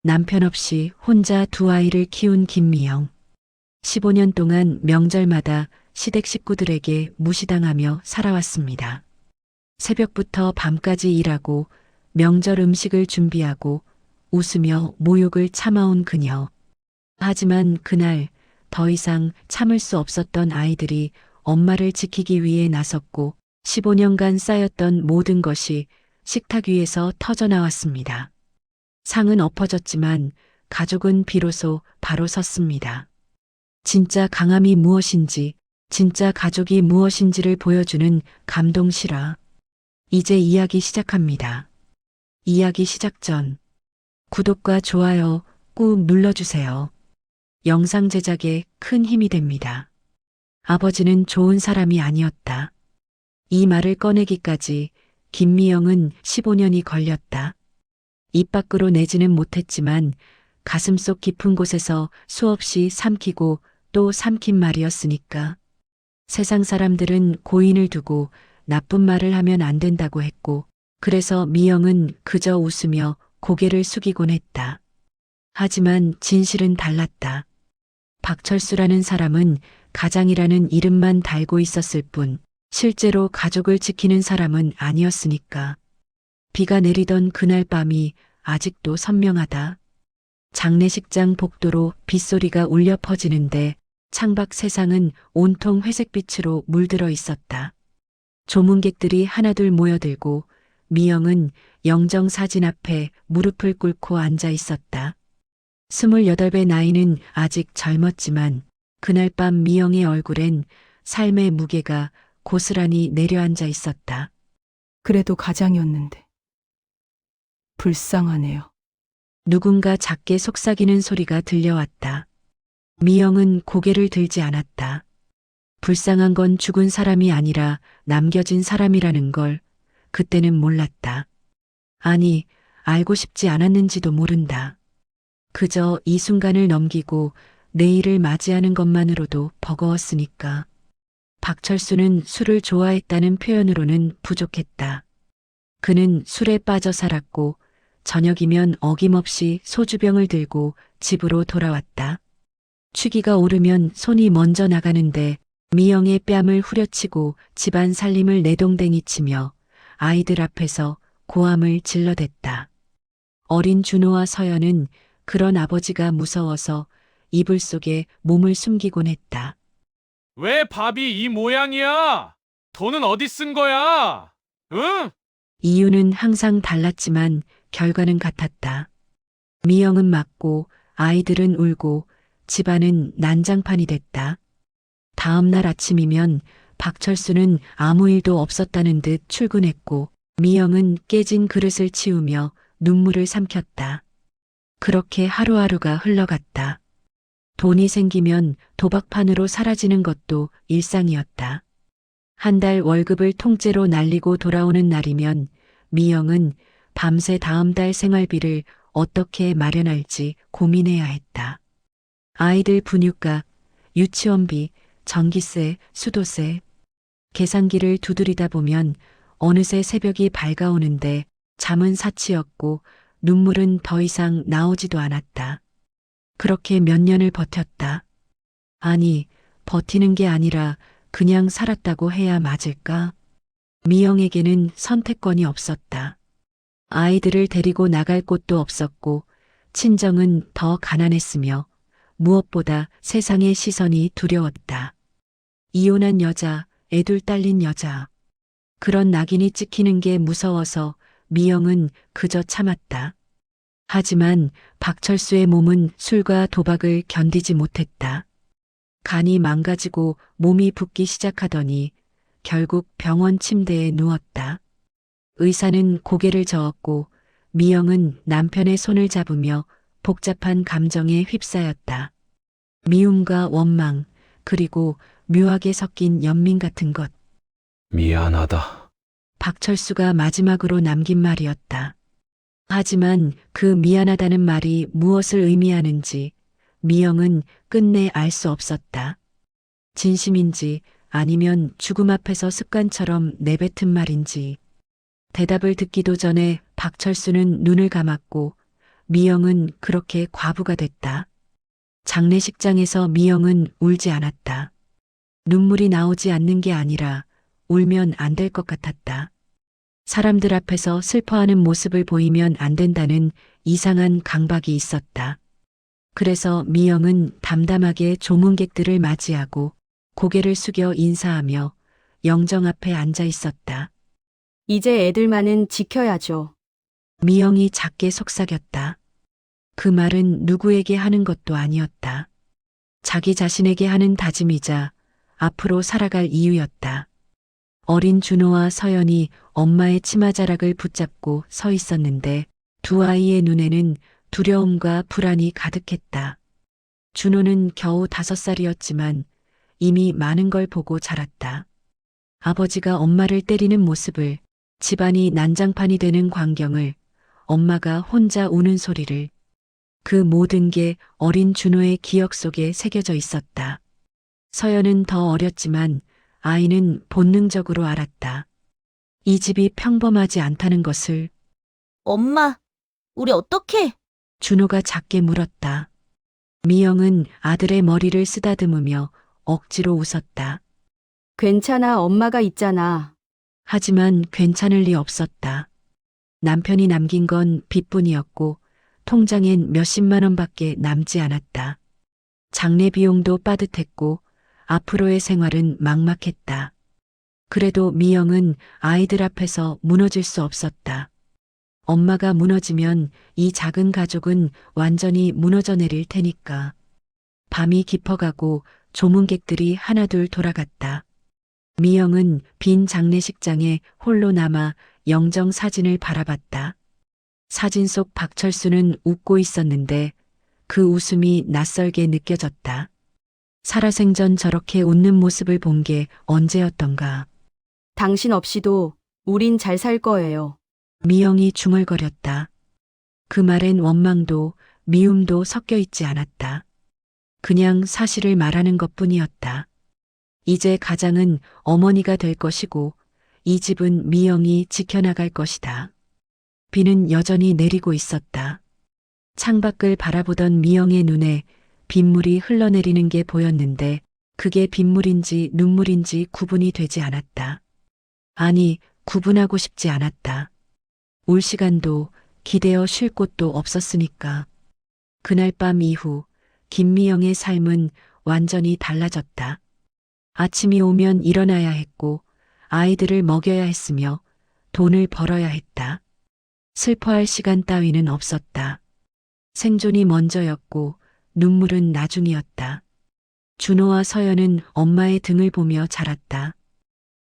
남편 없이 혼자 두 아이를 키운 김미영. 15년 동안 명절마다 시댁 식구들에게 무시당하며 살아왔습니다. 새벽부터 밤까지 일하고 명절 음식을 준비하고 웃으며 모욕을 참아온 그녀. 하지만 그날 더 이상 참을 수 없었던 아이들이 엄마를 지키기 위해 나섰고 15년간 쌓였던 모든 것이 식탁 위에서 터져나왔습니다. 상은 엎어졌지만 가족은 비로소 바로 섰습니다. 진짜 강함이 무엇인지, 진짜 가족이 무엇인지를 보여주는 감동 실화. 이제 이야기 시작합니다. 이야기 시작 전 구독과 좋아요 꾹 눌러주세요. 영상 제작에 큰 힘이 됩니다. 아버지는 좋은 사람이 아니었다. 이 말을 꺼내기까지 김미영은 15년이 걸렸다. 입 밖으로 내지는 못했지만 가슴속 깊은 곳에서 수없이 삼키고 또 삼킨 말이었으니까. 세상 사람들은 고인을 두고 나쁜 말을 하면 안 된다고 했고, 그래서 미영은 그저 웃으며 고개를 숙이곤 했다. 하지만 진실은 달랐다. 박철수라는 사람은 가장이라는 이름만 달고 있었을 뿐, 실제로 가족을 지키는 사람은 아니었으니까. 비가 내리던 그날 밤이 아직도 선명하다. 장례식장 복도로 빗소리가 울려 퍼지는데 창밖 세상은 온통 회색빛으로 물들어 있었다. 조문객들이 하나둘 모여들고 미영은 영정사진 앞에 무릎을 꿇고 앉아 있었다. 28의 나이는 아직 젊었지만 그날 밤 미영의 얼굴엔 삶의 무게가 고스란히 내려앉아 있었다. 그래도 가장이었는데. 불쌍하네요. 누군가 작게 속삭이는 소리가 들려왔다. 미영은 고개를 들지 않았다. 불쌍한 건 죽은 사람이 아니라 남겨진 사람이라는 걸 그때는 몰랐다. 아니, 알고 싶지 않았는지도 모른다. 그저 이 순간을 넘기고 내일을 맞이하는 것만으로도 버거웠으니까. 박철수는 술을 좋아했다는 표현으로는 부족했다. 그는 술에 빠져 살았고 저녁이면 어김없이 소주병을 들고 집으로 돌아왔다. 취기가 오르면 손이 먼저 나가는데 미영의 뺨을 후려치고 집안 살림을 내동댕이 치며 아이들 앞에서 고함을 질러댔다. 어린 준호와 서연은 그런 아버지가 무서워서 이불 속에 몸을 숨기곤 했다. 왜 밥이 이 모양이야? 돈은 어디 쓴 거야? 응? 이유는 항상 달랐지만 결과는 같았다. 미영은 맞고 아이들은 울고 집안은 난장판이 됐다. 다음 날 아침이면 박철수는 아무 일도 없었다는 듯 출근했고 미영은 깨진 그릇을 치우며 눈물을 삼켰다. 그렇게 하루하루가 흘러갔다. 돈이 생기면 도박판으로 사라지는 것도 일상이었다. 한 달 월급을 통째로 날리고 돌아오는 날이면 미영은 밤새 다음 달 생활비를 어떻게 마련할지 고민해야 했다. 아이들 분유값, 유치원비, 전기세, 수도세. 계산기를 두드리다 보면 어느새 새벽이 밝아오는데 잠은 사치였고 눈물은 더 이상 나오지도 않았다. 그렇게 몇 년을 버텼다. 아니, 버티는 게 아니라 그냥 살았다고 해야 맞을까? 미영에게는 선택권이 없었다. 아이들을 데리고 나갈 곳도 없었고 친정은 더 가난했으며 무엇보다 세상의 시선이 두려웠다. 이혼한 여자, 애둘 딸린 여자. 그런 낙인이 찍히는 게 무서워서 미영은 그저 참았다. 하지만 박철수의 몸은 술과 도박을 견디지 못했다. 간이 망가지고 몸이 붓기 시작하더니 결국 병원 침대에 누웠다. 의사는 고개를 저었고 미영은 남편의 손을 잡으며 복잡한 감정에 휩싸였다. 미움과 원망, 그리고 묘하게 섞인 연민 같은 것. 미안하다. 박철수가 마지막으로 남긴 말이었다. 하지만 그 미안하다는 말이 무엇을 의미하는지 미영은 끝내 알 수 없었다. 진심인지 아니면 죽음 앞에서 습관처럼 내뱉은 말인지. 대답을 듣기도 전에 박철수는 눈을 감았고 미영은 그렇게 과부가 됐다. 장례식장에서 미영은 울지 않았다. 눈물이 나오지 않는 게 아니라 울면 안 될 것 같았다. 사람들 앞에서 슬퍼하는 모습을 보이면 안 된다는 이상한 강박이 있었다. 그래서 미영은 담담하게 조문객들을 맞이하고 고개를 숙여 인사하며 영정 앞에 앉아 있었다. 이제 애들만은 지켜야죠. 미영이 작게 속삭였다. 그 말은 누구에게 하는 것도 아니었다. 자기 자신에게 하는 다짐이자 앞으로 살아갈 이유였다. 어린 준호와 서연이 엄마의 치마자락을 붙잡고 서 있었는데 두 아이의 눈에는 두려움과 불안이 가득했다. 준호는 겨우 5살이었지만 이미 많은 걸 보고 자랐다. 아버지가 엄마를 때리는 모습을, 집안이 난장판이 되는 광경을, 엄마가 혼자 우는 소리를, 그 모든 게 어린 준호의 기억 속에 새겨져 있었다. 서연은 더 어렸지만 아이는 본능적으로 알았다. 이 집이 평범하지 않다는 것을. 엄마, 우리 어떡해? 준호가 작게 물었다. 미영은 아들의 머리를 쓰다듬으며 억지로 웃었다. 괜찮아, 엄마가 있잖아. 하지만 괜찮을 리 없었다. 남편이 남긴 건 빚뿐이었고 통장엔 몇십만 원밖에 남지 않았다. 장례 비용도 빠듯했고 앞으로의 생활은 막막했다. 그래도 미영은 아이들 앞에서 무너질 수 없었다. 엄마가 무너지면 이 작은 가족은 완전히 무너져 내릴 테니까. 밤이 깊어가고 조문객들이 하나둘 돌아갔다. 미영은 빈 장례식장에 홀로 남아 영정 사진을 바라봤다. 사진 속 박철수는 웃고 있었는데 그 웃음이 낯설게 느껴졌다. 살아생전 저렇게 웃는 모습을 본 게 언제였던가. 당신 없이도 우린 잘 살 거예요. 미영이 중얼거렸다. 그 말엔 원망도 미움도 섞여 있지 않았다. 그냥 사실을 말하는 것뿐이었다. 이제 가장은 어머니가 될 것이고 이 집은 미영이 지켜나갈 것이다. 비는 여전히 내리고 있었다. 창밖을 바라보던 미영의 눈에 빗물이 흘러내리는 게 보였는데 그게 빗물인지 눈물인지 구분이 되지 않았다. 아니, 구분하고 싶지 않았다. 울 시간도 기대어 쉴 곳도 없었으니까. 그날 밤 이후 김미영의 삶은 완전히 달라졌다. 아침이 오면 일어나야 했고 아이들을 먹여야 했으며 돈을 벌어야 했다. 슬퍼할 시간 따위는 없었다. 생존이 먼저였고 눈물은 나중이었다. 준호와 서연은 엄마의 등을 보며 자랐다.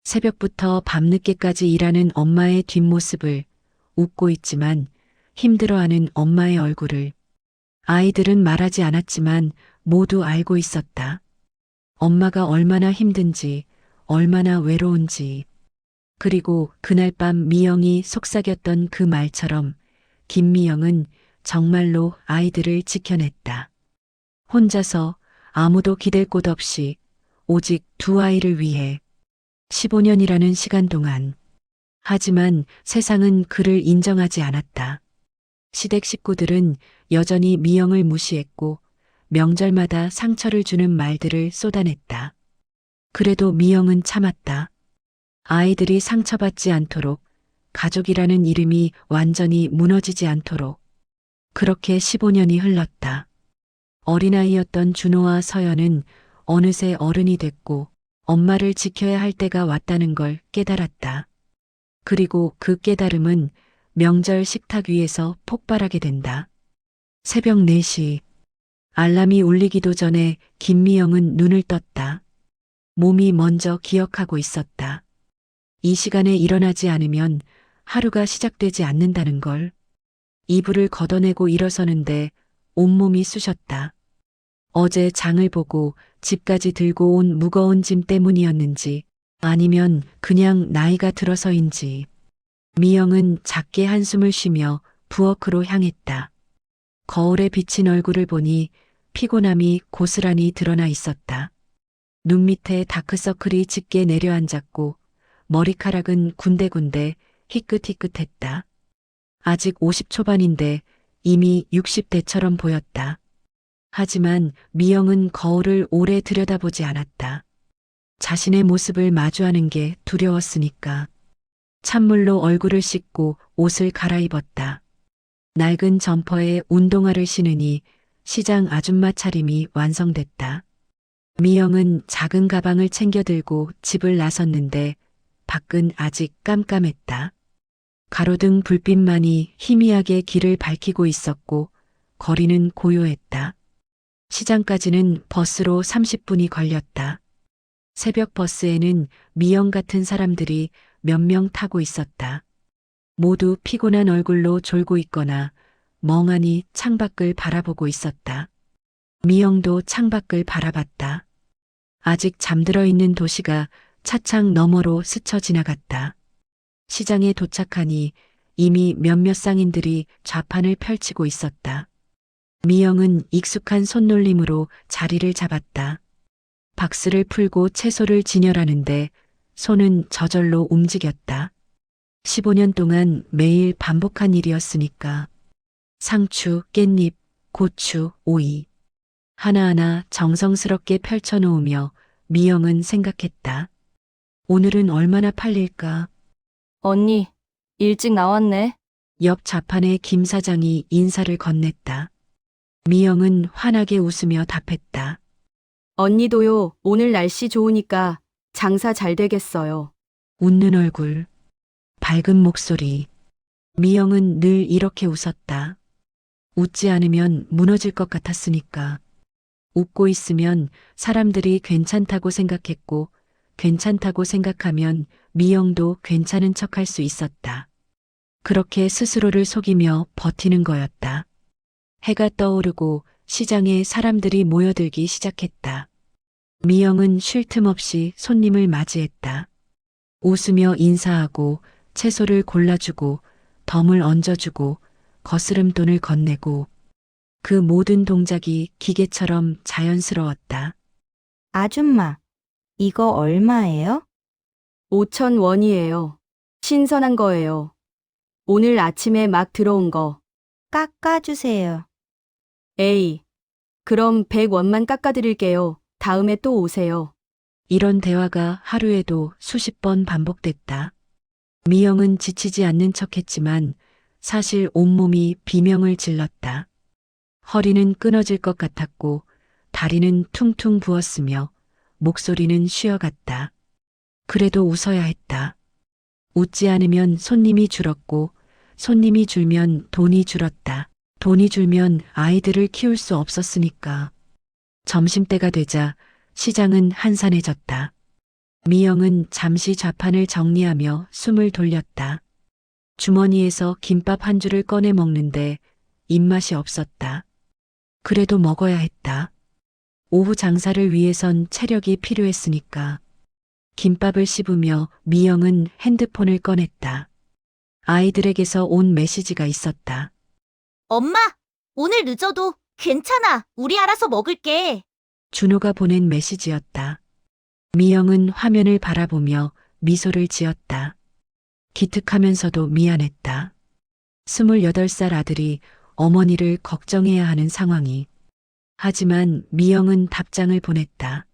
새벽부터 밤늦게까지 일하는 엄마의 뒷모습을, 웃고 있지만 힘들어하는 엄마의 얼굴을. 아이들은 말하지 않았지만 모두 알고 있었다. 엄마가 얼마나 힘든지, 얼마나 외로운지. 그리고 그날 밤 미영이 속삭였던 그 말처럼 김미영은 정말로 아이들을 지켜냈다. 혼자서 아무도 기댈 곳 없이 오직 두 아이를 위해 15년이라는 시간 동안. 하지만 세상은 그를 인정하지 않았다. 시댁 식구들은 여전히 미영을 무시했고 명절마다 상처를 주는 말들을 쏟아냈다. 그래도 미영은 참았다. 아이들이 상처받지 않도록, 가족이라는 이름이 완전히 무너지지 않도록. 그렇게 15년이 흘렀다. 어린아이였던 준호와 서연은 어느새 어른이 됐고 엄마를 지켜야 할 때가 왔다는 걸 깨달았다. 그리고 그 깨달음은 명절 식탁 위에서 폭발하게 된다. 새벽 4시. 알람이 울리기도 전에 김미영은 눈을 떴다. 몸이 먼저 기억하고 있었다. 이 시간에 일어나지 않으면 하루가 시작되지 않는다는 걸. 이불을 걷어내고 일어서는데 온몸이 쑤셨다. 어제 장을 보고 집까지 들고 온 무거운 짐 때문이었는지 아니면 그냥 나이가 들어서인지. 미영은 작게 한숨을 쉬며 부엌으로 향했다. 거울에 비친 얼굴을 보니 피곤함이 고스란히 드러나 있었다. 눈 밑에 다크서클이 짙게 내려앉았고 머리카락은 군데군데 희끗희끗했다. 아직 50 초반인데 이미 60대처럼 보였다. 하지만 미영은 거울을 오래 들여다보지 않았다. 자신의 모습을 마주하는 게 두려웠으니까. 찬물로 얼굴을 씻고 옷을 갈아입었다. 낡은 점퍼에 운동화를 신으니 시장 아줌마 차림이 완성됐다. 미영은 작은 가방을 챙겨 들고 집을 나섰는데 밖은 아직 깜깜했다. 가로등 불빛만이 희미하게 길을 밝히고 있었고 거리는 고요했다. 시장까지는 버스로 30분이 걸렸다. 새벽 버스에는 미영 같은 사람들이 몇 명 타고 있었다. 모두 피곤한 얼굴로 졸고 있거나 멍하니 창밖을 바라보고 있었다. 미영도 창밖을 바라봤다. 아직 잠들어 있는 도시가 차창 너머로 스쳐 지나갔다. 시장에 도착하니 이미 몇몇 상인들이 좌판을 펼치고 있었다. 미영은 익숙한 손놀림으로 자리를 잡았다. 박스를 풀고 채소를 진열하는데 손은 저절로 움직였다. 15년 동안 매일 반복한 일이었으니까. 상추, 깻잎, 고추, 오이. 하나하나 정성스럽게 펼쳐놓으며 미영은 생각했다. 오늘은 얼마나 팔릴까? 언니, 일찍 나왔네. 옆 좌판의 김 사장이 인사를 건넸다. 미영은 환하게 웃으며 답했다. 언니도요, 오늘 날씨 좋으니까 장사 잘 되겠어요. 웃는 얼굴, 밝은 목소리. 미영은 늘 이렇게 웃었다. 웃지 않으면 무너질 것 같았으니까. 웃고 있으면 사람들이 괜찮다고 생각했고, 괜찮다고 생각하면 미영도 괜찮은 척할 수 있었다. 그렇게 스스로를 속이며 버티는 거였다. 해가 떠오르고 시장에 사람들이 모여들기 시작했다. 미영은 쉴 틈 없이 손님을 맞이했다. 웃으며 인사하고 채소를 골라주고 덤을 얹어주고 거스름돈을 건네고 그 모든 동작이 기계처럼 자연스러웠다. 아줌마, 이거 얼마예요? 5,000원이에요. 신선한 거예요. 오늘 아침에 막 들어온 거. 깎아주세요. 에이, 그럼 100원만 깎아드릴게요. 다음에 또 오세요. 이런 대화가 하루에도 수십 번 반복됐다. 미영은 지치지 않는 척했지만 사실 온몸이 비명을 질렀다. 허리는 끊어질 것 같았고 다리는 퉁퉁 부었으며 목소리는 쉬어갔다. 그래도 웃어야 했다. 웃지 않으면 손님이 줄었고 손님이 줄면 돈이 줄었다. 돈이 줄면 아이들을 키울 수 없었으니까. 점심때가 되자 시장은 한산해졌다. 미영은 잠시 좌판을 정리하며 숨을 돌렸다. 주머니에서 김밥 한 줄을 꺼내 먹는데 입맛이 없었다. 그래도 먹어야 했다. 오후 장사를 위해선 체력이 필요했으니까. 김밥을 씹으며 미영은 핸드폰을 꺼냈다. 아이들에게서 온 메시지가 있었다. 엄마, 오늘 늦어도 괜찮아. 우리 알아서 먹을게. 준호가 보낸 메시지였다. 미영은 화면을 바라보며 미소를 지었다. 기특하면서도 미안했다. 28살 아들이 어머니를 걱정해야 하는 상황이. 하지만 미영은 답장을 보냈다.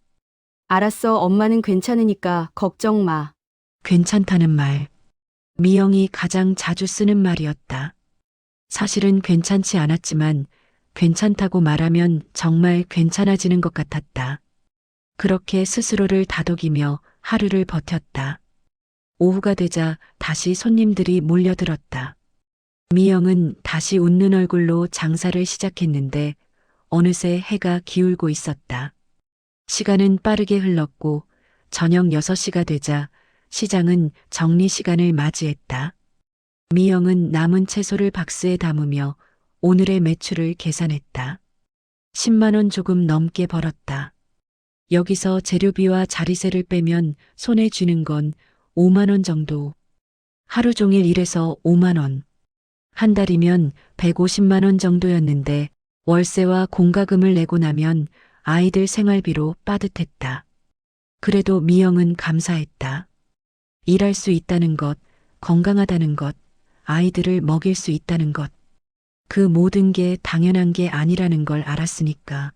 알았어, 엄마는 괜찮으니까 걱정 마. 괜찮다는 말. 미영이 가장 자주 쓰는 말이었다. 사실은 괜찮지 않았지만 괜찮다고 말하면 정말 괜찮아지는 것 같았다. 그렇게 스스로를 다독이며 하루를 버텼다. 오후가 되자 다시 손님들이 몰려들었다. 미영은 다시 웃는 얼굴로 장사를 시작했는데 어느새 해가 기울고 있었다. 시간은 빠르게 흘렀고 저녁 6시가 되자 시장은 정리 시간을 맞이했다. 미영은 남은 채소를 박스에 담으며 오늘의 매출을 계산했다. 10만 원 조금 넘게 벌었다. 여기서 재료비와 자리세를 빼면 손에 쥐는 건 5만 원 정도. 하루 종일 일해서 5만 원. 한 달이면 150만 원 정도였는데 월세와 공과금을 내고 나면 아이들 생활비로 빠듯했다. 그래도 미영은 감사했다. 일할 수 있다는 것, 건강하다는 것, 아이들을 먹일 수 있다는 것. 그 모든 게 당연한 게 아니라는 걸 알았으니까.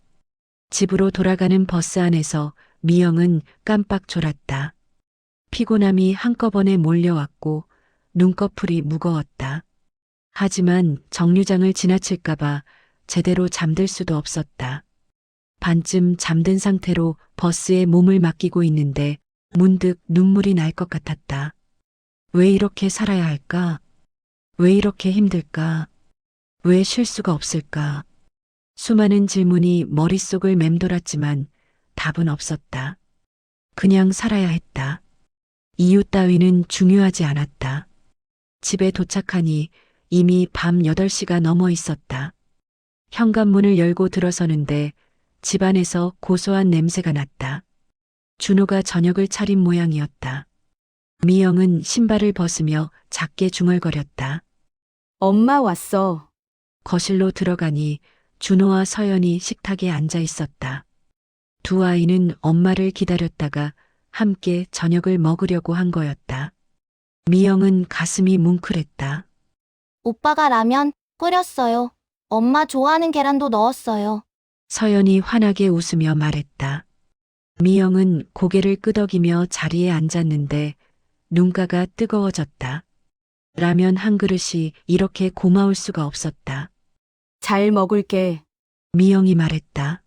집으로 돌아가는 버스 안에서 미영은 깜빡 졸았다. 피곤함이 한꺼번에 몰려왔고 눈꺼풀이 무거웠다. 하지만 정류장을 지나칠까봐 제대로 잠들 수도 없었다. 반쯤 잠든 상태로 버스에 몸을 맡기고 있는데 문득 눈물이 날 것 같았다. 왜 이렇게 살아야 할까? 왜 이렇게 힘들까? 왜 쉴 수가 없을까? 수많은 질문이 머릿속을 맴돌았지만 답은 없었다. 그냥 살아야 했다. 이유 따위는 중요하지 않았다. 집에 도착하니 이미 밤 8시가 넘어 있었다. 현관문을 열고 들어서는데 집안에서 고소한 냄새가 났다. 준호가 저녁을 차린 모양이었다. 미영은 신발을 벗으며 작게 중얼거렸다. 엄마 왔어. 거실로 들어가니 준호와 서연이 식탁에 앉아 있었다. 두 아이는 엄마를 기다렸다가 함께 저녁을 먹으려고 한 거였다. 미영은 가슴이 뭉클했다. 오빠가 라면 끓였어요. 엄마 좋아하는 계란도 넣었어요. 서연이 환하게 웃으며 말했다. 미영은 고개를 끄덕이며 자리에 앉았는데 눈가가 뜨거워졌다. 라면 한 그릇이 이렇게 고마울 수가 없었다. 잘 먹을게. 미영이 말했다.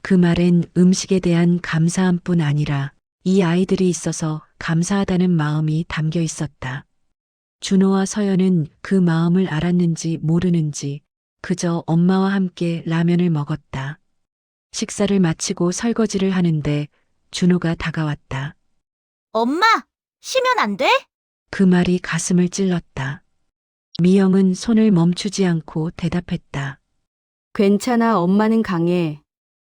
그 말엔 음식에 대한 감사함뿐 아니라 이 아이들이 있어서 감사하다는 마음이 담겨 있었다. 준호와 서연은 그 마음을 알았는지 모르는지 그저 엄마와 함께 라면을 먹었다. 식사를 마치고 설거지를 하는데 준호가 다가왔다. 엄마, 쉬면 안 돼? 그 말이 가슴을 찔렀다. 미영은 손을 멈추지 않고 대답했다. 괜찮아, 엄마는 강해.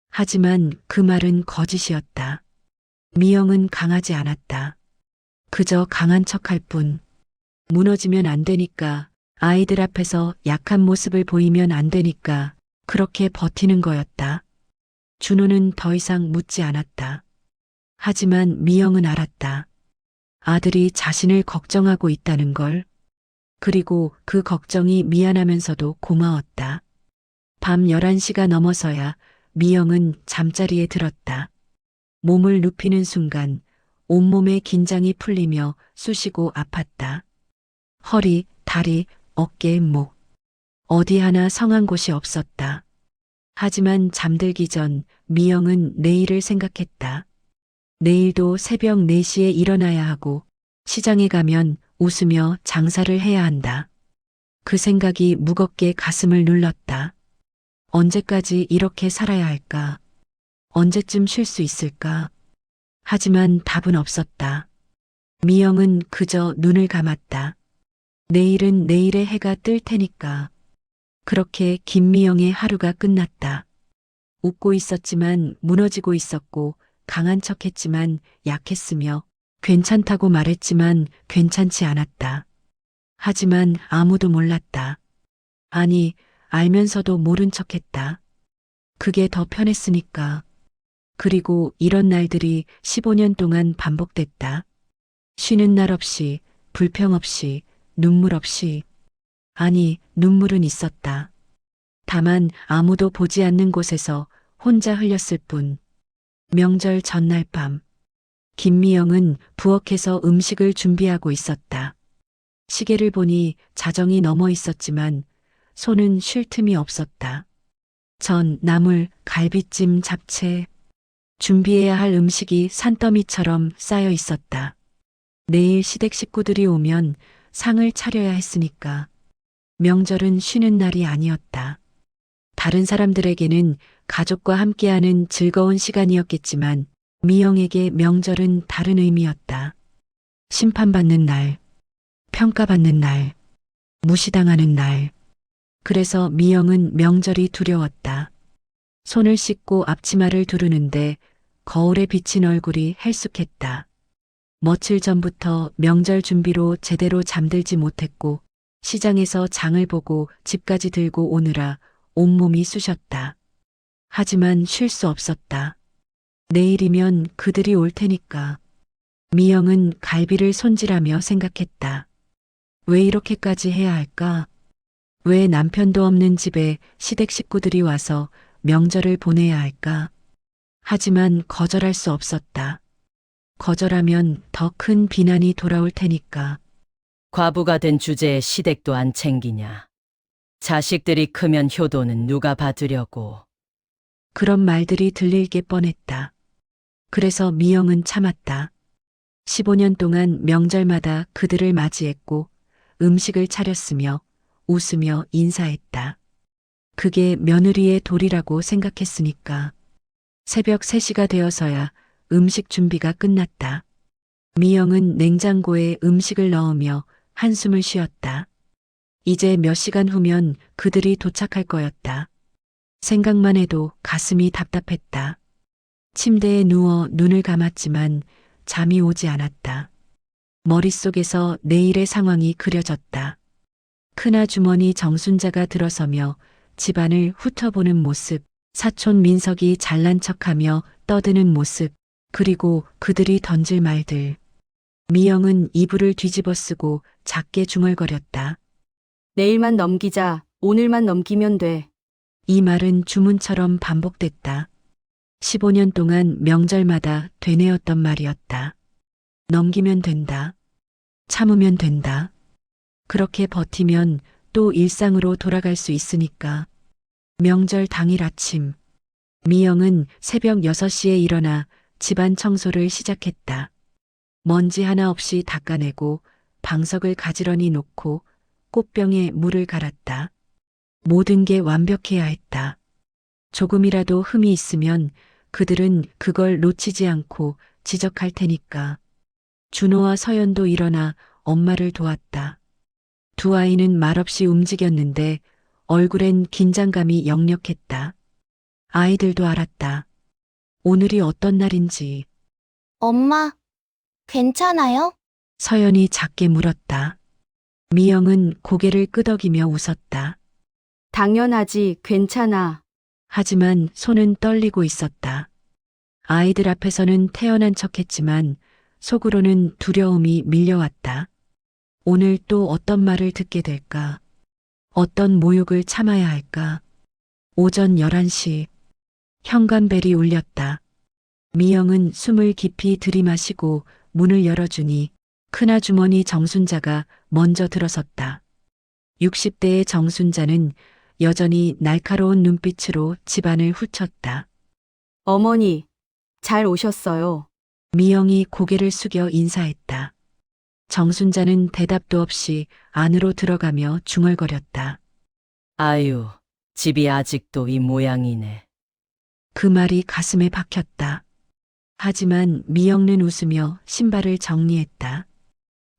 하지만 그 말은 거짓이었다. 미영은 강하지 않았다. 그저 강한 척할 뿐. 무너지면 안 되니까, 아이들 앞에서 약한 모습을 보이면 안 되니까 그렇게 버티는 거였다. 준호는 더 이상 묻지 않았다. 하지만 미영은 알았다. 아들이 자신을 걱정하고 있다는 걸. 그리고 그 걱정이 미안하면서도 고마웠다. 밤 11시가 넘어서야 미영은 잠자리에 들었다. 몸을 눕히는 순간 온몸의 긴장이 풀리며 쑤시고 아팠다. 허리, 다리, 어깨, 목. 어디 하나 성한 곳이 없었다. 하지만 잠들기 전 미영은 내일을 생각했다. 내일도 새벽 4시에 일어나야 하고 시장에 가면 웃으며 장사를 해야 한다. 그 생각이 무겁게 가슴을 눌렀다. 언제까지 이렇게 살아야 할까? 언제쯤 쉴 수 있을까? 하지만 답은 없었다. 미영은 그저 눈을 감았다. 내일은 내일의 해가 뜰 테니까. 그렇게 김미영의 하루가 끝났다. 웃고 있었지만 무너지고 있었고 강한 척했지만 약했으며 괜찮다고 말했지만 괜찮지 않았다. 하지만 아무도 몰랐다. 아니, 알면서도 모른 척했다. 그게 더 편했으니까. 그리고 이런 날들이 15년 동안 반복됐다. 쉬는 날 없이, 불평 없이, 눈물 없이. 아니, 눈물은 있었다. 다만 아무도 보지 않는 곳에서 혼자 흘렸을 뿐. 명절 전날 밤. 김미영은 부엌에서 음식을 준비하고 있었다. 시계를 보니 자정이 넘어 있었지만 손은 쉴 틈이 없었다. 전, 나물, 갈비찜, 잡채. 준비해야 할 음식이 산더미처럼 쌓여 있었다. 내일 시댁 식구들이 오면 상을 차려야 했으니까. 명절은 쉬는 날이 아니었다. 다른 사람들에게는 가족과 함께하는 즐거운 시간이었겠지만 미영에게 명절은 다른 의미였다. 심판받는 날, 평가받는 날, 무시당하는 날. 그래서 미영은 명절이 두려웠다. 손을 씻고 앞치마를 두르는데 거울에 비친 얼굴이 헬쑥했다. 며칠 전부터 명절 준비로 제대로 잠들지 못했고 시장에서 장을 보고 집까지 들고 오느라 온몸이 쑤셨다. 하지만 쉴 수 없었다. 내일이면 그들이 올 테니까. 미영은 갈비를 손질하며 생각했다. 왜 이렇게까지 해야 할까? 왜 남편도 없는 집에 시댁 식구들이 와서 명절을 보내야 할까? 하지만 거절할 수 없었다. 거절하면 더 큰 비난이 돌아올 테니까. 과부가 된 주제에 시댁도 안 챙기냐. 자식들이 크면 효도는 누가 받으려고. 그런 말들이 들릴 게 뻔했다. 그래서 미영은 참았다. 15년 동안 명절마다 그들을 맞이했고 음식을 차렸으며 웃으며 인사했다. 그게 며느리의 도리라고 생각했으니까. 새벽 3시가 되어서야 음식 준비가 끝났다. 미영은 냉장고에 음식을 넣으며 한숨을 쉬었다. 이제 몇 시간 후면 그들이 도착할 거였다. 생각만 해도 가슴이 답답했다. 침대에 누워 눈을 감았지만 잠이 오지 않았다. 머릿속에서 내일의 상황이 그려졌다. 큰아주머니 정순자가 들어서며 집안을 훑어보는 모습, 사촌 민석이 잘난 척하며 떠드는 모습, 그리고 그들이 던질 말들. 미영은 이불을 뒤집어 쓰고 작게 중얼거렸다. 내일만 넘기자. 오늘만 넘기면 돼. 이 말은 주문처럼 반복됐다. 15년 동안 명절마다 되뇌었던 말이었다. 넘기면 된다. 참으면 된다. 그렇게 버티면 또 일상으로 돌아갈 수 있으니까. 명절 당일 아침, 미영은 새벽 6시에 일어나 집안 청소를 시작했다. 먼지 하나 없이 닦아내고 방석을 가지런히 놓고 꽃병에 물을 갈았다. 모든 게 완벽해야 했다. 조금이라도 흠이 있으면 그들은 그걸 놓치지 않고 지적할 테니까. 준호와 서연도 일어나 엄마를 도왔다. 두 아이는 말없이 움직였는데 얼굴엔 긴장감이 역력했다. 아이들도 알았다. 오늘이 어떤 날인지. 엄마, 괜찮아요? 서연이 작게 물었다. 미영은 고개를 끄덕이며 웃었다. 당연하지. 괜찮아. 하지만 손은 떨리고 있었다. 아이들 앞에서는 태연한 척했지만 속으로는 두려움이 밀려왔다. 오늘 또 어떤 말을 듣게 될까? 어떤 모욕을 참아야 할까? 오전 11시 현관벨이 울렸다. 미영은 숨을 깊이 들이마시고 문을 열어주니 큰아주머니 정순자가 먼저 들어섰다. 60대의 정순자는 여전히 날카로운 눈빛으로 집안을 훑었다. 어머니, 잘 오셨어요. 미영이 고개를 숙여 인사했다. 정순자는 대답도 없이 안으로 들어가며 중얼거렸다. 아유, 집이 아직도 이 모양이네. 그 말이 가슴에 박혔다. 하지만 미영은 웃으며 신발을 정리했다.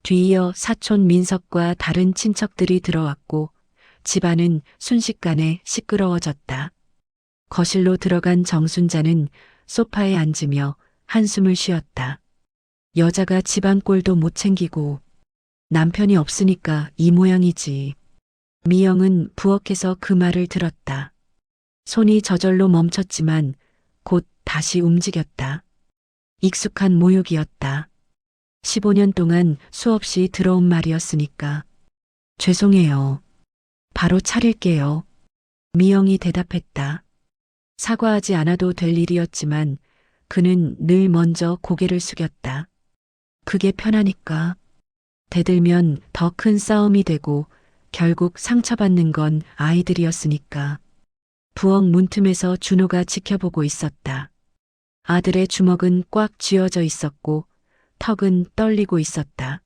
뒤이어 사촌 민석과 다른 친척들이 들어왔고 집안은 순식간에 시끄러워졌다. 거실로 들어간 정순자는 소파에 앉으며 한숨을 쉬었다. 여자가 집안 꼴도 못 챙기고 남편이 없으니까 이 모양이지. 미영은 부엌에서 그 말을 들었다. 손이 저절로 멈췄지만 곧 다시 움직였다. 익숙한 모욕이었다. 15년 동안 수없이 들어온 말이었으니까. 죄송해요. 바로 차릴게요. 미영이 대답했다. 사과하지 않아도 될 일이었지만 그는 늘 먼저 고개를 숙였다. 그게 편하니까. 대들면 더 큰 싸움이 되고 결국 상처받는 건 아이들이었으니까. 부엌 문틈에서 준호가 지켜보고 있었다. 아들의 주먹은 꽉 쥐어져 있었고 턱은 떨리고 있었다.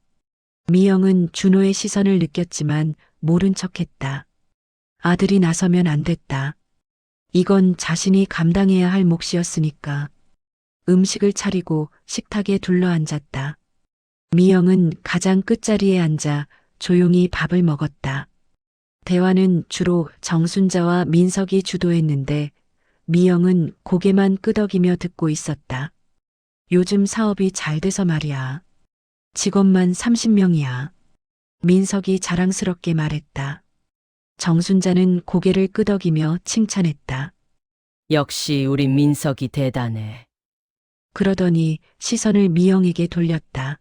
미영은 준호의 시선을 느꼈지만 모른 척했다. 아들이 나서면 안 됐다. 이건 자신이 감당해야 할 몫이었으니까. 음식을 차리고 식탁에 둘러앉았다. 미영은 가장 끝자리에 앉아 조용히 밥을 먹었다. 대화는 주로 정순자와 민석이 주도했는데 미영은 고개만 끄덕이며 듣고 있었다. 요즘 사업이 잘 돼서 말이야. 직원만 30명이야. 민석이 자랑스럽게 말했다. 정순자는 고개를 끄덕이며 칭찬했다. 역시 우리 민석이 대단해. 그러더니 시선을 미영에게 돌렸다.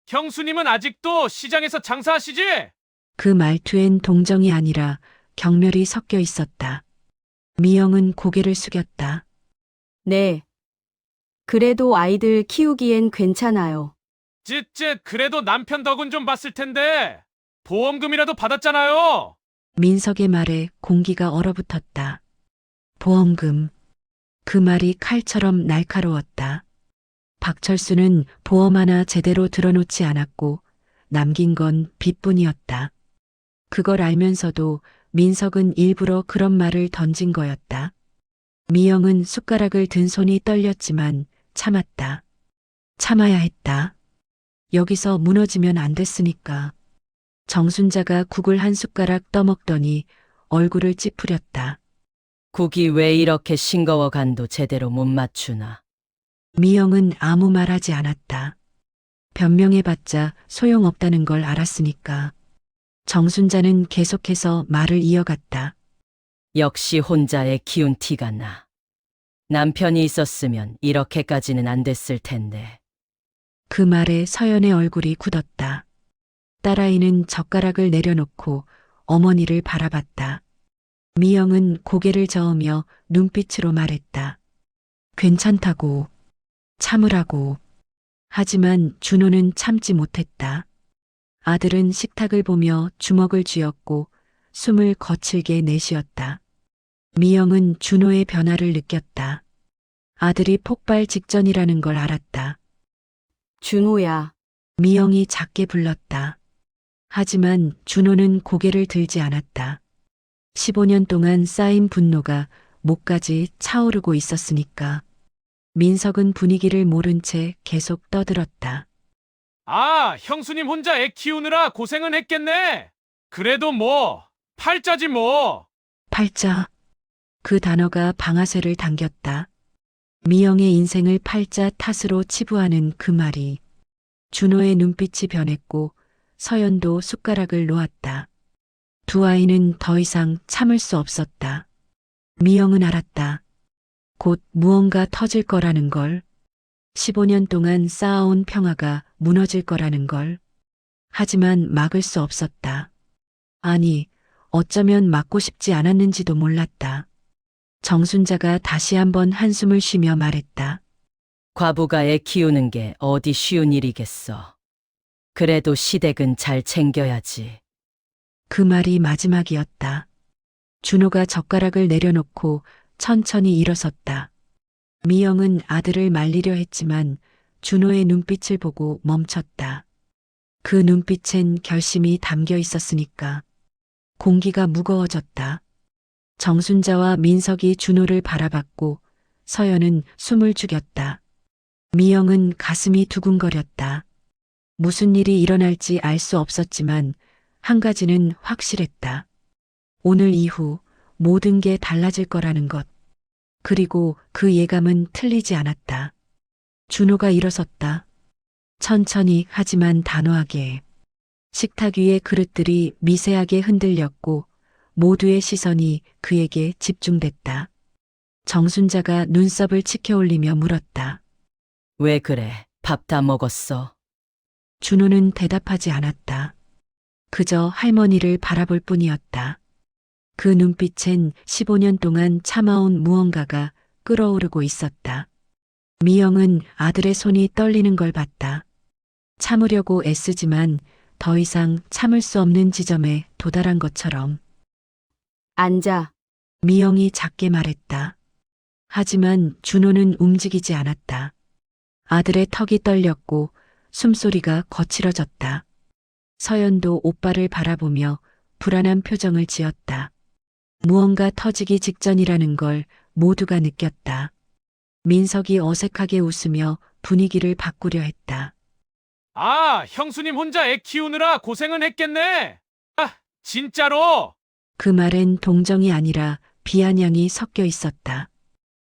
형수님은 아직도 시장에서 장사하시지? 그 말투엔 동정이 아니라 경멸이 섞여 있었다. 미영은 고개를 숙였다. 네. 그래도 아이들 키우기엔 괜찮아요. 쯧쯧, 그래도 남편 덕은 좀 봤을 텐데. 보험금이라도 받았잖아요. 민석의 말에 공기가 얼어붙었다. 보험금. 그 말이 칼처럼 날카로웠다. 박철수는 보험 하나 제대로 들어놓지 않았고 남긴 건 빚뿐이었다. 그걸 알면서도 민석은 일부러 그런 말을 던진 거였다. 미영은 숟가락을 든 손이 떨렸지만 참았다. 참아야 했다. 여기서 무너지면 안 됐으니까. 정순자가 국을 한 숟가락 떠먹더니 얼굴을 찌푸렸다. 국이 왜 이렇게 싱거워 간도 제대로 못 맞추나. 미영은 아무 말하지 않았다. 변명해봤자 소용없다는 걸 알았으니까. 정순자는 계속해서 말을 이어갔다. 역시 혼자 애 키운 티가 나. 남편이 있었으면 이렇게까지는 안 됐을 텐데. 그 말에 서연의 얼굴이 굳었다. 딸아이는 젓가락을 내려놓고 어머니를 바라봤다. 미영은 고개를 저으며 눈빛으로 말했다. 괜찮다고. 참으라고. 하지만 준호는 참지 못했다. 아들은 식탁을 보며 주먹을 쥐었고 숨을 거칠게 내쉬었다. 미영은 준호의 변화를 느꼈다. 아들이 폭발 직전이라는 걸 알았다. 준호야. 미영이 작게 불렀다. 하지만 준호는 고개를 들지 않았다. 15년 동안 쌓인 분노가 목까지 차오르고 있었으니까. 민석은 분위기를 모른 채 계속 떠들었다. 아, 형수님 혼자 애 키우느라 고생은 했겠네. 그래도 뭐, 팔자지 뭐. 팔자. 그 단어가 방아쇠를 당겼다. 미영의 인생을 팔자 탓으로 치부하는 그 말이. 준호의 눈빛이 변했고 서연도 숟가락을 놓았다. 두 아이는 더 이상 참을 수 없었다. 미영은 알았다. 곧 무언가 터질 거라는 걸. 15년 동안 쌓아온 평화가 무너질 거라는 걸. 하지만 막을 수 없었다. 아니, 어쩌면 막고 싶지 않았는지도 몰랐다. 정순자가 다시 한번 한숨을 쉬며 말했다. 과부가 애 키우는 게 어디 쉬운 일이겠어. 그래도 시댁은 잘 챙겨야지. 그 말이 마지막이었다. 준호가 젓가락을 내려놓고 천천히 일어섰다. 미영은 아들을 말리려 했지만 준호의 눈빛을 보고 멈췄다. 그 눈빛엔 결심이 담겨 있었으니까. 공기가 무거워졌다. 정순자와 민석이 준호를 바라봤고 서연은 숨을 죽였다. 미영은 가슴이 두근거렸다. 무슨 일이 일어날지 알 수 없었지만 한 가지는 확실했다. 오늘 이후 모든 게 달라질 거라는 것. 그리고 그 예감은 틀리지 않았다. 준호가 일어섰다. 천천히 하지만 단호하게. 식탁 위의 그릇들이 미세하게 흔들렸고 모두의 시선이 그에게 집중됐다. 정순자가 눈썹을 치켜올리며 물었다. 왜 그래? 밥 다 먹었어? 준호는 대답하지 않았다. 그저 할머니를 바라볼 뿐이었다. 그 눈빛엔 15년 동안 참아온 무언가가 끓어오르고 있었다. 미영은 아들의 손이 떨리는 걸 봤다. 참으려고 애쓰지만 더 이상 참을 수 없는 지점에 도달한 것처럼. 앉아. 미영이 작게 말했다. 하지만 준호는 움직이지 않았다. 아들의 턱이 떨렸고 숨소리가 거칠어졌다. 서연도 오빠를 바라보며 불안한 표정을 지었다. 무언가 터지기 직전이라는 걸 모두가 느꼈다. 민석이 어색하게 웃으며 분위기를 바꾸려 했다. 아, 형수님 혼자 애 키우느라 고생은 했겠네. 아, 진짜로. 그 말엔 동정이 아니라 비아냥이 섞여 있었다.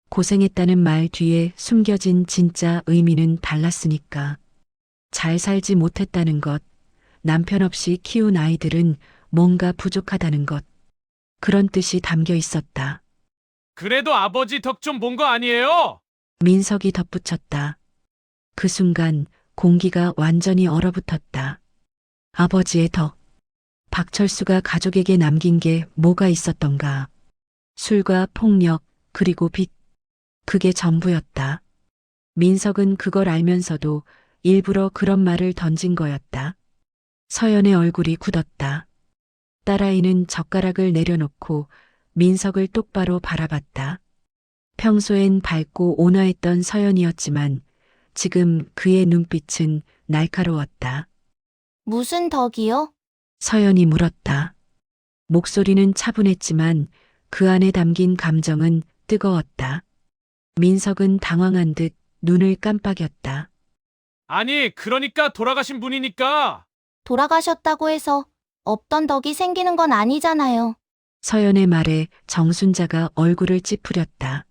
고생했다는 말 뒤에 숨겨진 진짜 의미는 달랐으니까. 잘 살지 못했다는 것, 남편 없이 키운 아이들은 뭔가 부족하다는 것. 그런 뜻이 담겨 있었다. 그래도 아버지 덕 좀 본 거 아니에요? 민석이 덧붙였다. 그 순간 공기가 완전히 얼어붙었다. 아버지의 덕. 박철수가 가족에게 남긴 게 뭐가 있었던가. 술과 폭력, 그리고 빚. 그게 전부였다. 민석은 그걸 알면서도 일부러 그런 말을 던진 거였다. 서연의 얼굴이 굳었다. 딸아이는 젓가락을 내려놓고 민석을 똑바로 바라봤다. 평소엔 밝고 온화했던 서연이었지만 지금 그의 눈빛은 날카로웠다. 무슨 덕이요? 서연이 물었다. 목소리는 차분했지만 그 안에 담긴 감정은 뜨거웠다. 민석은 당황한 듯 눈을 깜빡였다. 아니, 그러니까 돌아가신 분이니까. 돌아가셨다고 해서 없던 덕이 생기는 건 아니잖아요. 서연의 말에 정순자가 얼굴을 찌푸렸다.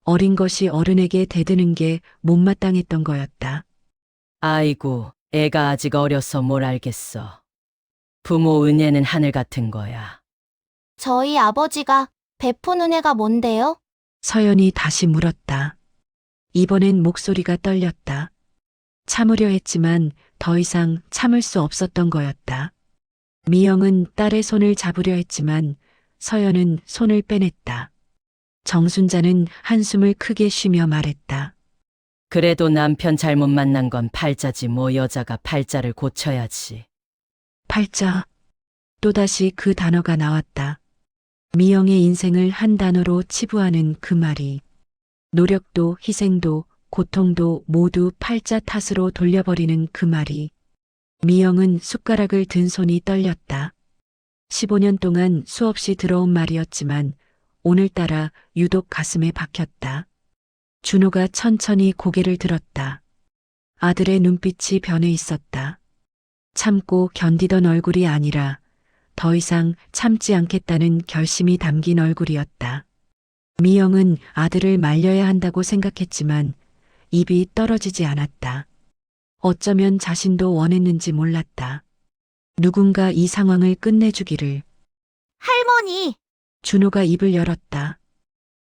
어린 것이 어른에게 대드는 게 못마땅했던 거였다. 아이고, 애가 아직 어려서 뭘 알겠어. 부모 은혜는 하늘 같은 거야. 저희 아버지가 베푼 은혜가 뭔데요? 서연이 다시 물었다. 이번엔 목소리가 떨렸다. 참으려 했지만 더 이상 참을 수 없었던 거였다. 미영은 딸의 손을 잡으려 했지만 서연은 손을 빼냈다. 정순자는 한숨을 크게 쉬며 말했다. 그래도 남편 잘못 만난 건 팔자지 뭐 여자가 팔자를 고쳐야지. 팔자. 또다시 그 단어가 나왔다. 미영의 인생을 한 단어로 치부하는 그 말이 노력도 희생도 고통도 모두 팔자 탓으로 돌려버리는 그 말이 미영은 숟가락을 든 손이 떨렸다. 15년 동안 수없이 들어온 말이었지만 오늘따라 유독 가슴에 박혔다. 준호가 천천히 고개를 들었다. 아들의 눈빛이 변해 있었다. 참고 견디던 얼굴이 아니라 더 이상 참지 않겠다는 결심이 담긴 얼굴이었다. 미영은 아들을 말려야 한다고 생각했지만 입이 떨어지지 않았다. 어쩌면 자신도 원했는지 몰랐다. 누군가 이 상황을 끝내주기를. 할머니! 준호가 입을 열었다.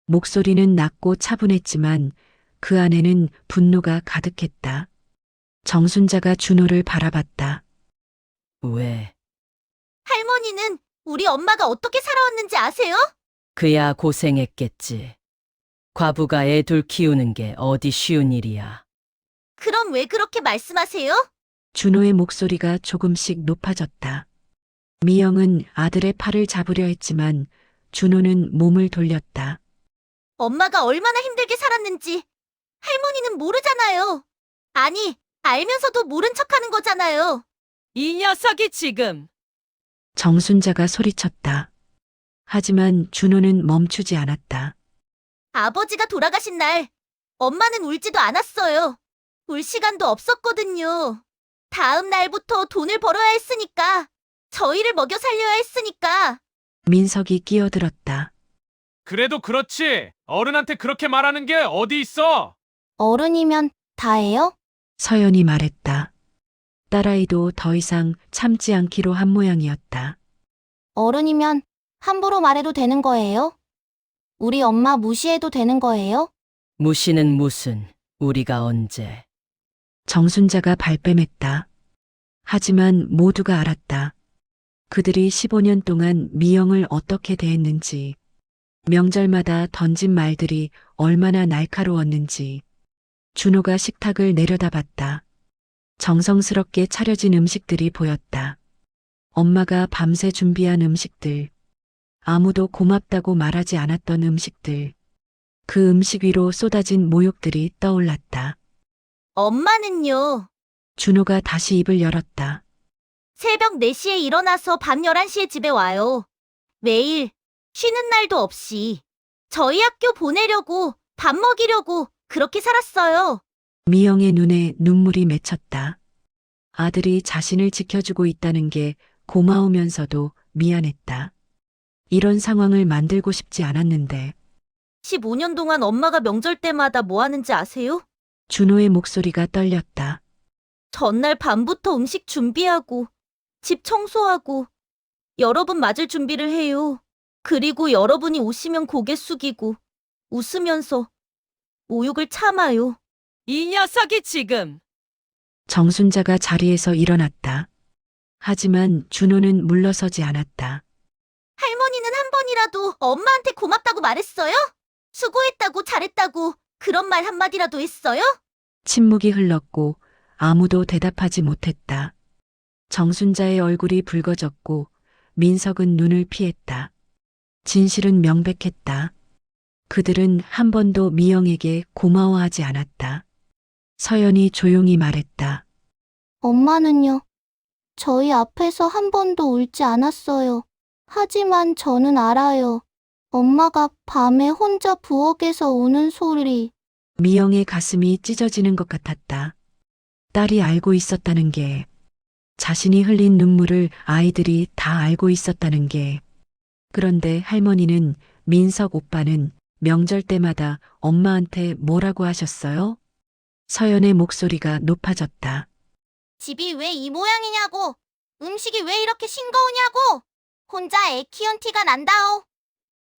목소리는 낮고 차분했지만 그 안에는 분노가 가득했다. 정순자가 준호를 바라봤다. 왜? 할머니는 우리 엄마가 어떻게 살아왔는지 아세요? 그야 고생했겠지. 과부가 애 둘 키우는 게 어디 쉬운 일이야. 그럼 왜 그렇게 말씀하세요? 준호의 목소리가 조금씩 높아졌다. 미영은 아들의 팔을 잡으려 했지만 준호는 몸을 돌렸다. 엄마가 얼마나 힘들게 살았는지 할머니는 모르잖아요. 아니, 알면서도 모른 척하는 거잖아요. 이 녀석이 지금. 정순자가 소리쳤다. 하지만 준호는 멈추지 않았다. 아버지가 돌아가신 날 엄마는 울지도 않았어요. 울 시간도 없었거든요. 다음 날부터 돈을 벌어야 했으니까, 저희를 먹여 살려야 했으니까. 민석이 끼어들었다. 그래도 그렇지. 어른한테 그렇게 말하는 게 어디 있어? 어른이면 다예요? 서연이 말했다. 딸아이도 더 이상 참지 않기로 한 모양이었다. 어른이면 함부로 말해도 되는 거예요? 우리 엄마 무시해도 되는 거예요? 무시는 무슨, 우리가 언제. 정순자가 발뺌했다. 하지만 모두가 알았다. 그들이 15년 동안 미영을 어떻게 대했는지, 명절마다 던진 말들이 얼마나 날카로웠는지. 준호가 식탁을 내려다봤다. 정성스럽게 차려진 음식들이 보였다. 엄마가 밤새 준비한 음식들. 아무도 고맙다고 말하지 않았던 음식들. 그 음식 위로 쏟아진 모욕들이 떠올랐다. 엄마는요. 준호가 다시 입을 열었다. 새벽 4시에 일어나서 밤 11시에 집에 와요. 매일 쉬는 날도 없이 저희 학교 보내려고 밥 먹이려고 그렇게 살았어요. 미영의 눈에 눈물이 맺혔다. 아들이 자신을 지켜주고 있다는 게 고마우면서도 미안했다. 이런 상황을 만들고 싶지 않았는데. 15년 동안 엄마가 명절 때마다 뭐 하는지 아세요? 준호의 목소리가 떨렸다. 전날 밤부터 음식 준비하고 집 청소하고 여러분 맞을 준비를 해요. 그리고 여러분이 오시면 고개 숙이고 웃으면서 모욕을 참아요. 이 녀석이 지금. 정순자가 자리에서 일어났다. 하지만 준호는 물러서지 않았다. 할머니는 한 번이라도 엄마한테 고맙다고 말했어요? 수고했다고 잘했다고 그런 말 한마디라도 했어요? 침묵이 흘렀고 아무도 대답하지 못했다. 정순자의 얼굴이 붉어졌고 민석은 눈을 피했다. 진실은 명백했다. 그들은 한 번도 미영에게 고마워하지 않았다. 서연이 조용히 말했다. 엄마는요? 저희 앞에서 한 번도 울지 않았어요. 하지만 저는 알아요. 엄마가 밤에 혼자 부엌에서 우는 소리. 미영의 가슴이 찢어지는 것 같았다. 딸이 알고 있었다는 게, 자신이 흘린 눈물을 아이들이 다 알고 있었다는 게. 그런데 할머니는, 민석 오빠는 명절 때마다 엄마한테 뭐라고 하셨어요? 서연의 목소리가 높아졌다. 집이 왜 이 모양이냐고. 음식이 왜 이렇게 싱거우냐고. 혼자 애 키운 티가 난다오.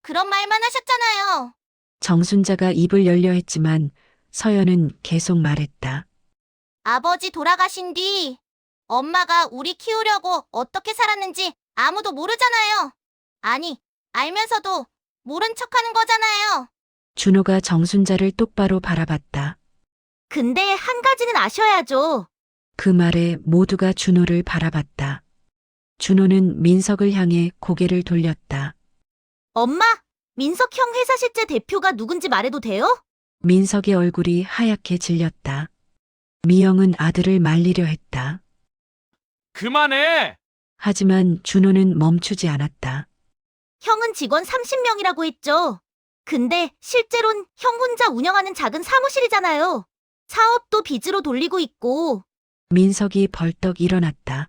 그런 말만 하셨잖아요. 정순자가 입을 열려 했지만 서연은 계속 말했다. 아버지 돌아가신 뒤 엄마가 우리 키우려고 어떻게 살았는지 아무도 모르잖아요. 아니, 알면서도 모른 척하는 거잖아요. 준호가 정순자를 똑바로 바라봤다. 근데 한 가지는 아셔야죠. 그 말에 모두가 준호를 바라봤다. 준호는 민석을 향해 고개를 돌렸다. 엄마, 민석 형 회사 실제 대표가 누군지 말해도 돼요? 민석의 얼굴이 하얗게 질렸다. 미영은 아들을 말리려 했다. 그만해! 하지만 준호는 멈추지 않았다. 형은 직원 30명이라고 했죠. 근데 실제론 형 혼자 운영하는 작은 사무실이잖아요. 사업도 빚으로 돌리고 있고. 민석이 벌떡 일어났다.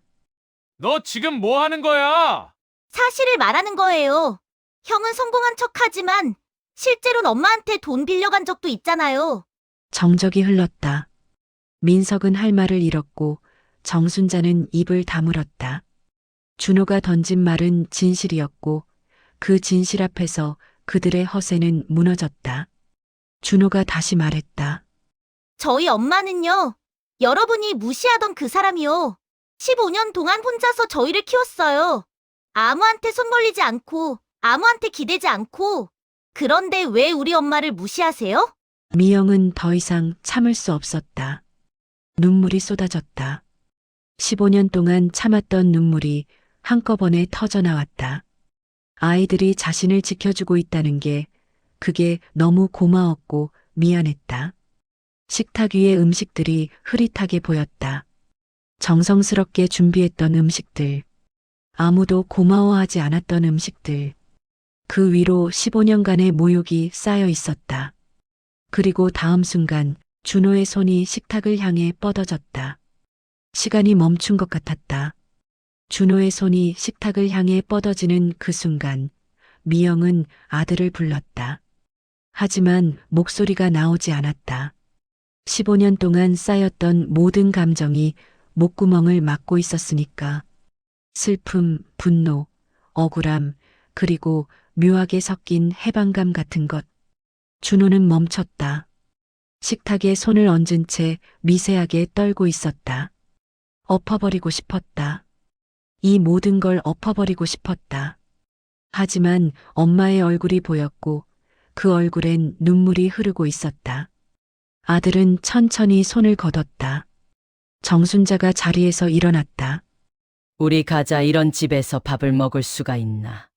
너 지금 뭐 하는 거야? 사실을 말하는 거예요. 형은 성공한 척하지만 실제로는 엄마한테 돈 빌려간 적도 있잖아요. 정적이 흘렀다. 민석은 할 말을 잃었고 정순자는 입을 다물었다. 준호가 던진 말은 진실이었고 그 진실 앞에서 그들의 허세는 무너졌다. 준호가 다시 말했다. 저희 엄마는요. 여러분이 무시하던 그 사람이요. 15년 동안 혼자서 저희를 키웠어요. 아무한테 손 벌리지 않고 아무한테 기대지 않고. 그런데 왜 우리 엄마를 무시하세요? 미영은 더 이상 참을 수 없었다. 눈물이 쏟아졌다. 15년 동안 참았던 눈물이 한꺼번에 터져나왔다. 아이들이 자신을 지켜주고 있다는 게 그게 너무 고마웠고 미안했다. 식탁 위의 음식들이 흐릿하게 보였다. 정성스럽게 준비했던 음식들. 아무도 고마워하지 않았던 음식들. 그 위로 15년간의 모욕이 쌓여 있었다. 그리고 다음 순간 준호의 손이 식탁을 향해 뻗어졌다. 시간이 멈춘 것 같았다. 준호의 손이 식탁을 향해 뻗어지는 그 순간 미영은 아들을 불렀다. 하지만 목소리가 나오지 않았다. 15년 동안 쌓였던 모든 감정이 목구멍을 막고 있었으니까. 슬픔, 분노, 억울함, 그리고 묘하게 섞인 해방감 같은 것. 준호는 멈췄다. 식탁에 손을 얹은 채 미세하게 떨고 있었다. 엎어버리고 싶었다. 이 모든 걸 엎어버리고 싶었다. 하지만 엄마의 얼굴이 보였고 그 얼굴엔 눈물이 흐르고 있었다. 아들은 천천히 손을 걷었다. 정순자가 자리에서 일어났다. 우리 가자. 이런 집에서 밥을 먹을 수가 있나?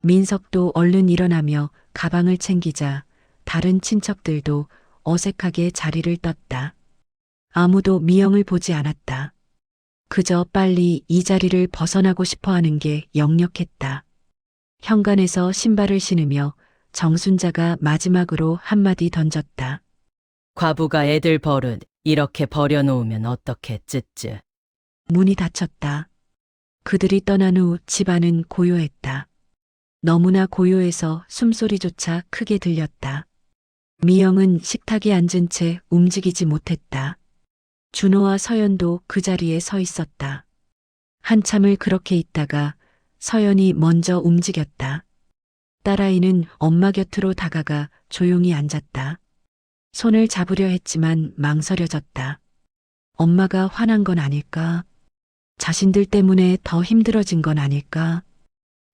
민석도 얼른 일어나며 가방을 챙기자 다른 친척들도 어색하게 자리를 떴다. 아무도 미영을 보지 않았다. 그저 빨리 이 자리를 벗어나고 싶어 하는 게 역력했다. 현관에서 신발을 신으며 정순자가 마지막으로 한마디 던졌다. 과부가 애들 버릇 이렇게 버려놓으면 어떻게 쯧쯧. 문이 닫혔다. 그들이 떠난 후 집안은 고요했다. 너무나 고요해서 숨소리조차 크게 들렸다. 미영은 식탁에 앉은 채 움직이지 못했다. 준호와 서연도 그 자리에 서 있었다. 한참을 그렇게 있다가 서연이 먼저 움직였다. 딸아이는 엄마 곁으로 다가가 조용히 앉았다. 손을 잡으려 했지만 망설여졌다. 엄마가 화난 건 아닐까? 자신들 때문에 더 힘들어진 건 아닐까?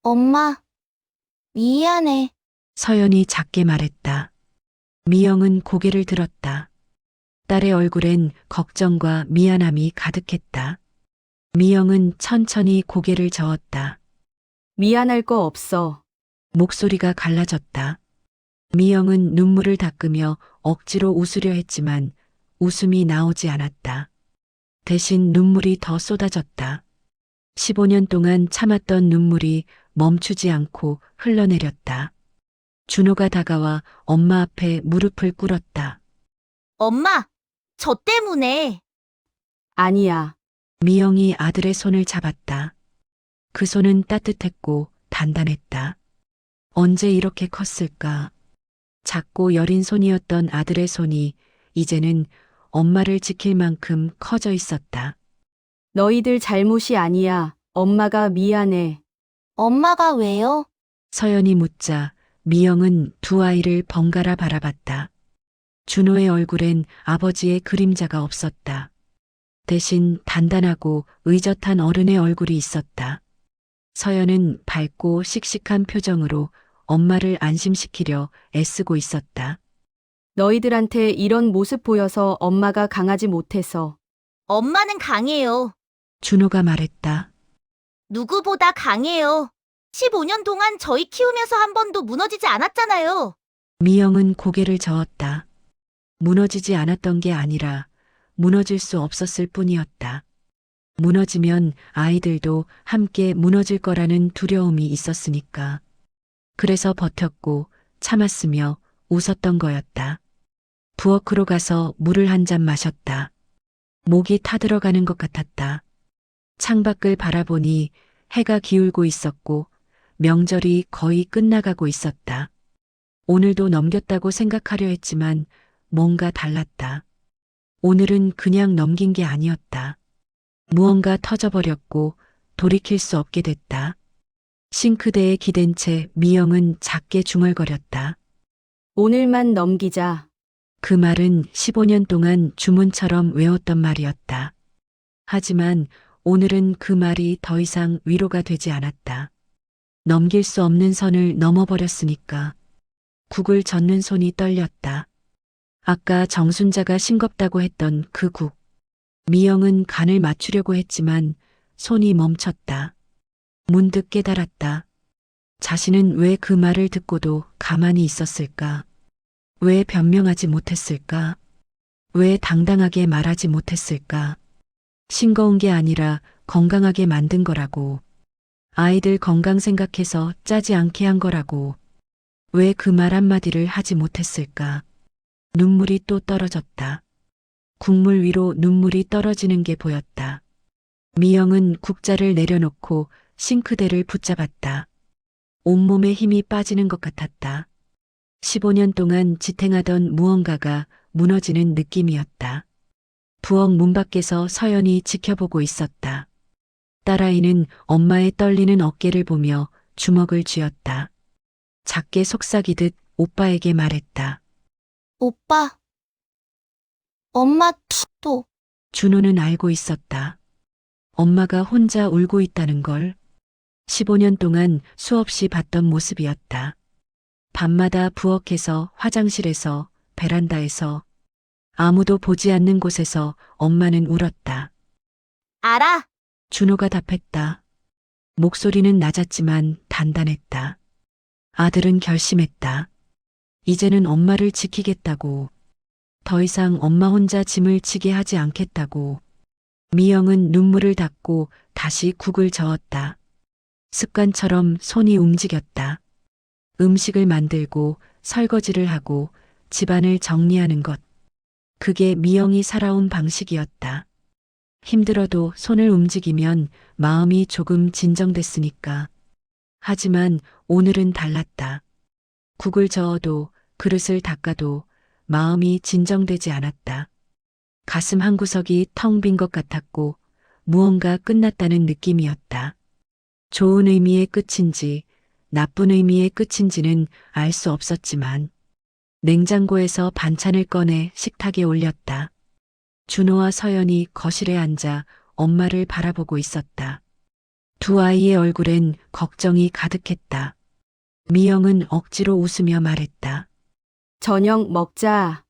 엄마, 미안해. 서연이 작게 말했다. 미영은 고개를 들었다. 딸의 얼굴엔 걱정과 미안함이 가득했다. 미영은 천천히 고개를 저었다. 미안할 거 없어. 목소리가 갈라졌다. 미영은 눈물을 닦으며 억지로 웃으려 했지만 웃음이 나오지 않았다. 대신 눈물이 더 쏟아졌다. 15년 동안 참았던 눈물이 멈추지 않고 흘러내렸다. 준호가 다가와 엄마 앞에 무릎을 꿇었다. 엄마, 저 때문에. 아니야. 미영이 아들의 손을 잡았다. 그 손은 따뜻했고 단단했다. 언제 이렇게 컸을까? 작고 여린 손이었던 아들의 손이 이제는 엄마를 지킬 만큼 커져 있었다. 너희들 잘못이 아니야. 엄마가 미안해. 엄마가 왜요? 서연이 묻자 미영은 두 아이를 번갈아 바라봤다. 준호의 얼굴엔 아버지의 그림자가 없었다. 대신 단단하고 의젓한 어른의 얼굴이 있었다. 서연은 밝고 씩씩한 표정으로 엄마를 안심시키려 애쓰고 있었다. 너희들한테 이런 모습 보여서 엄마가 강하지 못해서. 엄마는 강해요. 준호가 말했다. 누구보다 강해요. 15년 동안 저희 키우면서 한 번도 무너지지 않았잖아요. 미영은 고개를 저었다. 무너지지 않았던 게 아니라 무너질 수 없었을 뿐이었다. 무너지면 아이들도 함께 무너질 거라는 두려움이 있었으니까. 그래서 버텼고 참았으며 웃었던 거였다. 부엌으로 가서 물을 한 잔 마셨다. 목이 타들어가는 것 같았다. 창밖을 바라보니 해가 기울고 있었고 명절이 거의 끝나가고 있었다. 오늘도 넘겼다고 생각하려 했지만 뭔가 달랐다. 오늘은 그냥 넘긴 게 아니었다. 무언가 터져버렸고 돌이킬 수 없게 됐다. 싱크대에 기댄 채 미영은 작게 중얼거렸다. 오늘만 넘기자. 그 말은 15년 동안 주문처럼 외웠던 말이었다. 하지만 오늘은 그 말이 더 이상 위로가 되지 않았다. 넘길 수 없는 선을 넘어버렸으니까. 국을 젓는 손이 떨렸다. 아까 정순자가 싱겁다고 했던 그 국. 미영은 간을 맞추려고 했지만 손이 멈췄다. 문득 깨달았다. 자신은 왜 그 말을 듣고도 가만히 있었을까? 왜 변명하지 못했을까? 왜 당당하게 말하지 못했을까? 싱거운 게 아니라 건강하게 만든 거라고. 아이들 건강 생각해서 짜지 않게 한 거라고. 왜 그 말 한마디를 하지 못했을까? 눈물이 또 떨어졌다. 국물 위로 눈물이 떨어지는 게 보였다. 미영은 국자를 내려놓고 싱크대를 붙잡았다. 온몸에 힘이 빠지는 것 같았다. 15년 동안 지탱하던 무언가가 무너지는 느낌이었다. 부엌 문 밖에서 서연이 지켜보고 있었다. 딸아이는 엄마의 떨리는 어깨를 보며 주먹을 쥐었다. 작게 속삭이듯 오빠에게 말했다. 오빠. 엄마 또. 준호는 알고 있었다. 엄마가 혼자 울고 있다는 걸. 15년 동안 수없이 봤던 모습이었다. 밤마다 부엌에서, 화장실에서, 베란다에서, 아무도 보지 않는 곳에서 엄마는 울었다. 알아. 준호가 답했다. 목소리는 낮았지만 단단했다. 아들은 결심했다. 이제는 엄마를 지키겠다고. 더 이상 엄마 혼자 짐을 지게 하지 않겠다고. 미영은 눈물을 닦고 다시 국을 저었다. 습관처럼 손이 움직였다. 음식을 만들고 설거지를 하고 집안을 정리하는 것. 그게 미영이 살아온 방식이었다. 힘들어도 손을 움직이면 마음이 조금 진정됐으니까. 하지만 오늘은 달랐다. 국을 저어도 그릇을 닦아도 마음이 진정되지 않았다. 가슴 한구석이 텅 빈 것 같았고 무언가 끝났다는 느낌이었다. 좋은 의미의 끝인지 나쁜 의미의 끝인지는 알 수 없었지만 냉장고에서 반찬을 꺼내 식탁에 올렸다. 준호와 서연이 거실에 앉아 엄마를 바라보고 있었다. 두 아이의 얼굴엔 걱정이 가득했다. 미영은 억지로 웃으며 말했다. 저녁 먹자.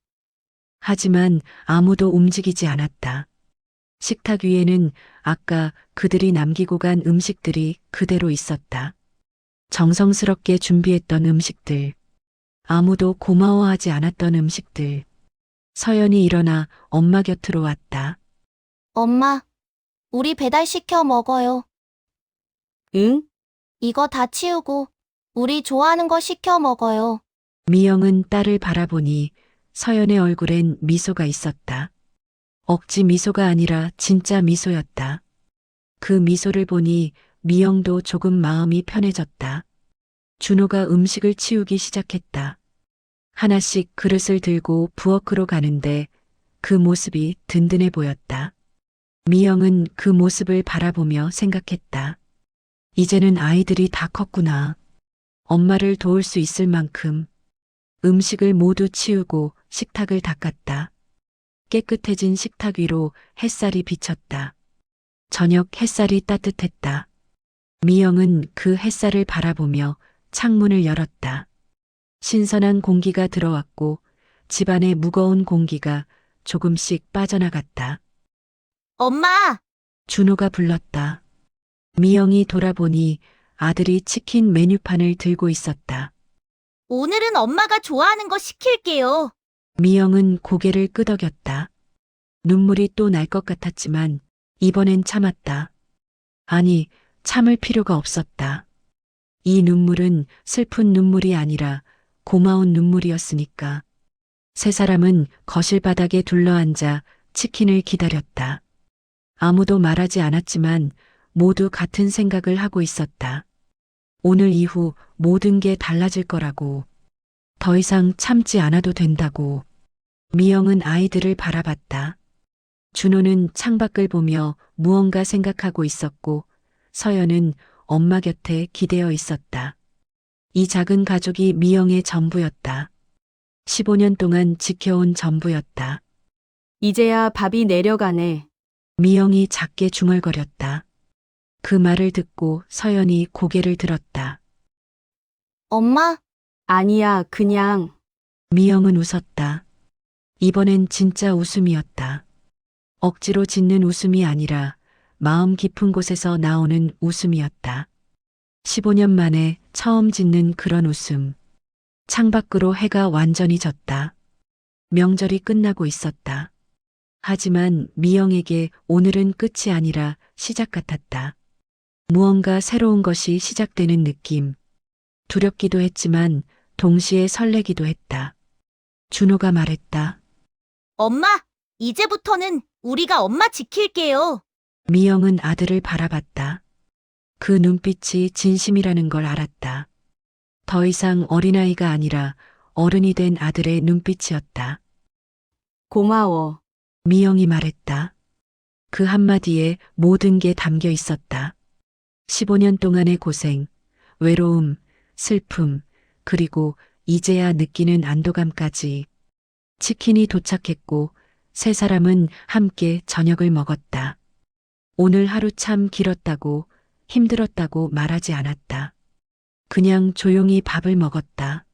하지만 아무도 움직이지 않았다. 식탁 위에는 아까 그들이 남기고 간 음식들이 그대로 있었다. 정성스럽게 준비했던 음식들. 아무도 고마워하지 않았던 음식들. 서연이 일어나 엄마 곁으로 왔다. 엄마, 우리 배달시켜 먹어요. 응? 이거 다 치우고 우리 좋아하는 거 시켜 먹어요. 미영은 딸을 바라보니 서연의 얼굴엔 미소가 있었다. 억지 미소가 아니라 진짜 미소였다. 그 미소를 보니 미영도 조금 마음이 편해졌다. 준호가 음식을 치우기 시작했다. 하나씩 그릇을 들고 부엌으로 가는데 그 모습이 든든해 보였다. 미영은 그 모습을 바라보며 생각했다. 이제는 아이들이 다 컸구나. 엄마를 도울 수 있을 만큼. 음식을 모두 치우고 식탁을 닦았다. 깨끗해진 식탁 위로 햇살이 비쳤다. 저녁 햇살이 따뜻했다. 미영은 그 햇살을 바라보며 창문을 열었다. 신선한 공기가 들어왔고 집안의 무거운 공기가 조금씩 빠져나갔다. 엄마! 준호가 불렀다. 미영이 돌아보니 아들이 치킨 메뉴판을 들고 있었다. 오늘은 엄마가 좋아하는 거 시킬게요. 미영은 고개를 끄덕였다. 눈물이 또 날 것 같았지만 이번엔 참았다. 아니, 참을 필요가 없었다. 이 눈물은 슬픈 눈물이 아니라 고마운 눈물이었으니까. 세 사람은 거실 바닥에 둘러앉아 치킨을 기다렸다. 아무도 말하지 않았지만 모두 같은 생각을 하고 있었다. 오늘 이후 모든 게 달라질 거라고. 더 이상 참지 않아도 된다고. 미영은 아이들을 바라봤다. 준호는 창밖을 보며 무언가 생각하고 있었고 서연은 엄마 곁에 기대어 있었다. 이 작은 가족이 미영의 전부였다. 15년 동안 지켜온 전부였다. 이제야 밥이 내려가네. 미영이 작게 중얼거렸다. 그 말을 듣고 서연이 고개를 들었다. 엄마, 아니야, 그냥. 미영은 웃었다. 이번엔 진짜 웃음이었다. 억지로 짓는 웃음이 아니라 마음 깊은 곳에서 나오는 웃음이었다. 15년 만에 처음 짓는 그런 웃음. 창밖으로 해가 완전히 졌다. 명절이 끝나고 있었다. 하지만 미영에게 오늘은 끝이 아니라 시작 같았다. 무언가 새로운 것이 시작되는 느낌. 두렵기도 했지만 동시에 설레기도 했다. 준호가 말했다. 엄마, 이제부터는 우리가 엄마 지킬게요. 미영은 아들을 바라봤다. 그 눈빛이 진심이라는 걸 알았다. 더 이상 어린아이가 아니라 어른이 된 아들의 눈빛이었다. 고마워. 미영이 말했다. 그 한마디에 모든 게 담겨 있었다. 15년 동안의 고생, 외로움, 슬픔, 그리고 이제야 느끼는 안도감까지. 치킨이 도착했고 세 사람은 함께 저녁을 먹었다. 오늘 하루 참 길었다고, 힘들었다고 말하지 않았다. 그냥 조용히 밥을 먹었다.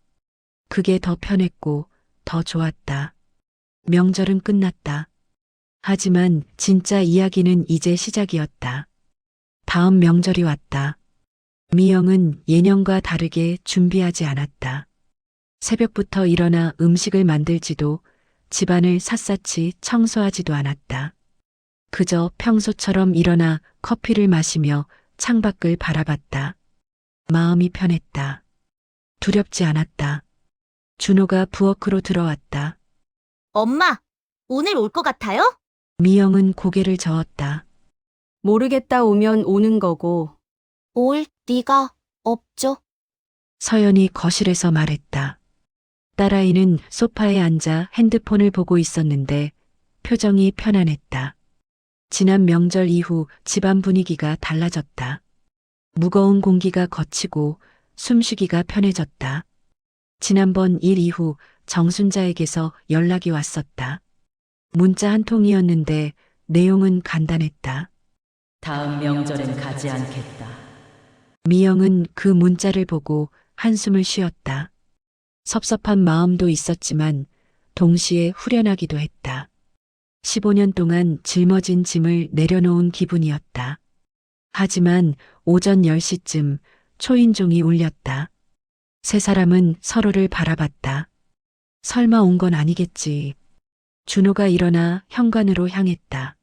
그게 더 편했고 더 좋았다. 명절은 끝났다. 하지만 진짜 이야기는 이제 시작이었다. 다음 명절이 왔다. 미영은 예년과 다르게 준비하지 않았다. 새벽부터 일어나 음식을 만들지도 집안을 샅샅이 청소하지도 않았다. 그저 평소처럼 일어나 커피를 마시며 창밖을 바라봤다. 마음이 편했다. 두렵지 않았다. 준호가 부엌으로 들어왔다. 엄마, 오늘 올 것 같아요? 미영은 고개를 저었다. 모르겠다, 오면 오는 거고. 올 리가 없죠. 서연이 거실에서 말했다. 딸아이는 소파에 앉아 핸드폰을 보고 있었는데 표정이 편안했다. 지난 명절 이후 집안 분위기가 달라졌다. 무거운 공기가 걷히고 숨쉬기가 편해졌다. 지난번 일 이후 정순자에게서 연락이 왔었다. 문자 한 통이었는데 내용은 간단했다. 다음 명절엔 가지 않겠다. 미영은 그 문자를 보고 한숨을 쉬었다. 섭섭한 마음도 있었지만 동시에 후련하기도 했다. 15년 동안 짊어진 짐을 내려놓은 기분이었다. 하지만 오전 10시쯤 초인종이 울렸다. 세 사람은 서로를 바라봤다. 설마 온 건 아니겠지. 준호가 일어나 현관으로 향했다.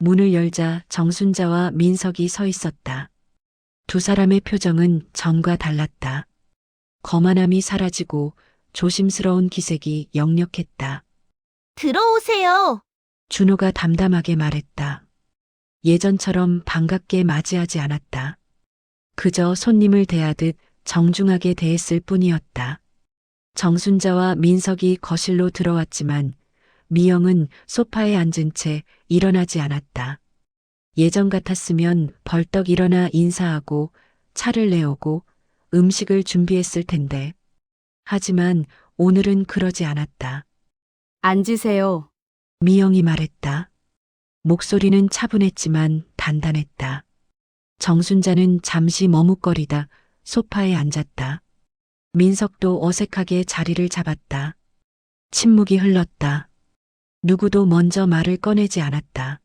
문을 열자 정순자와 민석이 서 있었다. 두 사람의 표정은 전과 달랐다. 거만함이 사라지고 조심스러운 기색이 역력했다. 들어오세요. 준호가 담담하게 말했다. 예전처럼 반갑게 맞이하지 않았다. 그저 손님을 대하듯 정중하게 대했을 뿐이었다. 정순자와 민석이 거실로 들어왔지만 미영은 소파에 앉은 채 일어나지 않았다. 예전 같았으면 벌떡 일어나 인사하고 차를 내오고 음식을 준비했을 텐데. 하지만 오늘은 그러지 않았다. 앉으세요. 미영이 말했다. 목소리는 차분했지만 단단했다. 정순자는 잠시 머뭇거리다 소파에 앉았다. 민석도 어색하게 자리를 잡았다. 침묵이 흘렀다. 누구도 먼저 말을 꺼내지 않았다.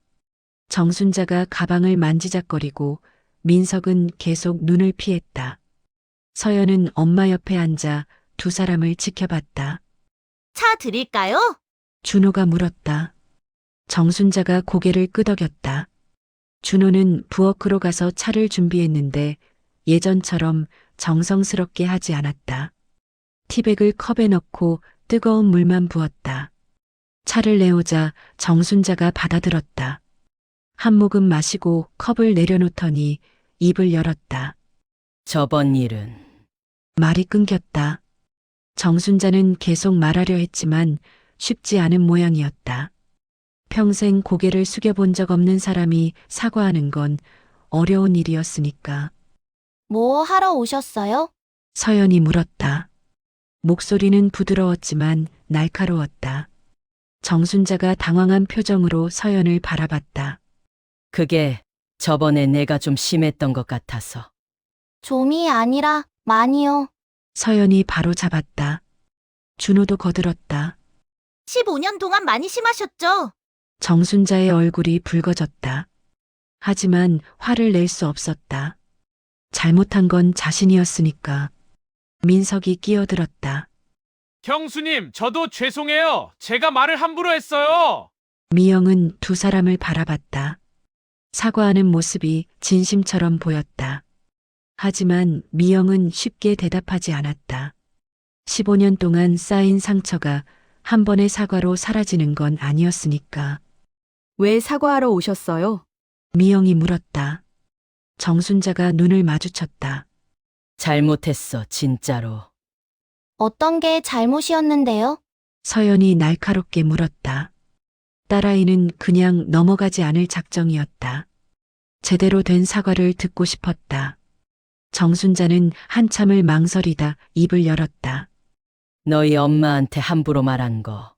정순자가 가방을 만지작거리고 민석은 계속 눈을 피했다. 서연은 엄마 옆에 앉아 두 사람을 지켜봤다. 차 드릴까요? 준호가 물었다. 정순자가 고개를 끄덕였다. 준호는 부엌으로 가서 차를 준비했는데 예전처럼 정성스럽게 하지 않았다. 티백을 컵에 넣고 뜨거운 물만 부었다. 차를 내오자 정순자가 받아들었다. 한 모금 마시고 컵을 내려놓더니 입을 열었다. 저번 일은 말이 끊겼다. 정순자는 계속 말하려 했지만 쉽지 않은 모양이었다. 평생 고개를 숙여본 적 없는 사람이 사과하는 건 어려운 일이었으니까. 뭐 하러 오셨어요? 서연이 물었다. 목소리는 부드러웠지만 날카로웠다. 정순자가 당황한 표정으로 서연을 바라봤다. 그게 저번에 내가 좀 심했던 것 같아서. 좀이 아니라 많이요. 서연이 바로 잡았다. 준호도 거들었다. 15년 동안 많이 심하셨죠? 정순자의 얼굴이 붉어졌다. 하지만 화를 낼 수 없었다. 잘못한 건 자신이었으니까. 민석이 끼어들었다. 형수님, 저도 죄송해요. 제가 말을 함부로 했어요. 미영은 두 사람을 바라봤다. 사과하는 모습이 진심처럼 보였다. 하지만 미영은 쉽게 대답하지 않았다. 15년 동안 쌓인 상처가 한 번의 사과로 사라지는 건 아니었으니까. 왜 사과하러 오셨어요? 미영이 물었다. 정순자가 눈을 마주쳤다. 잘못했어, 진짜로. 어떤 게 잘못이었는데요? 서연이 날카롭게 물었다. 딸아이는 그냥 넘어가지 않을 작정이었다. 제대로 된 사과를 듣고 싶었다. 정순자는 한참을 망설이다 입을 열었다. 너희 엄마한테 함부로 말한 거,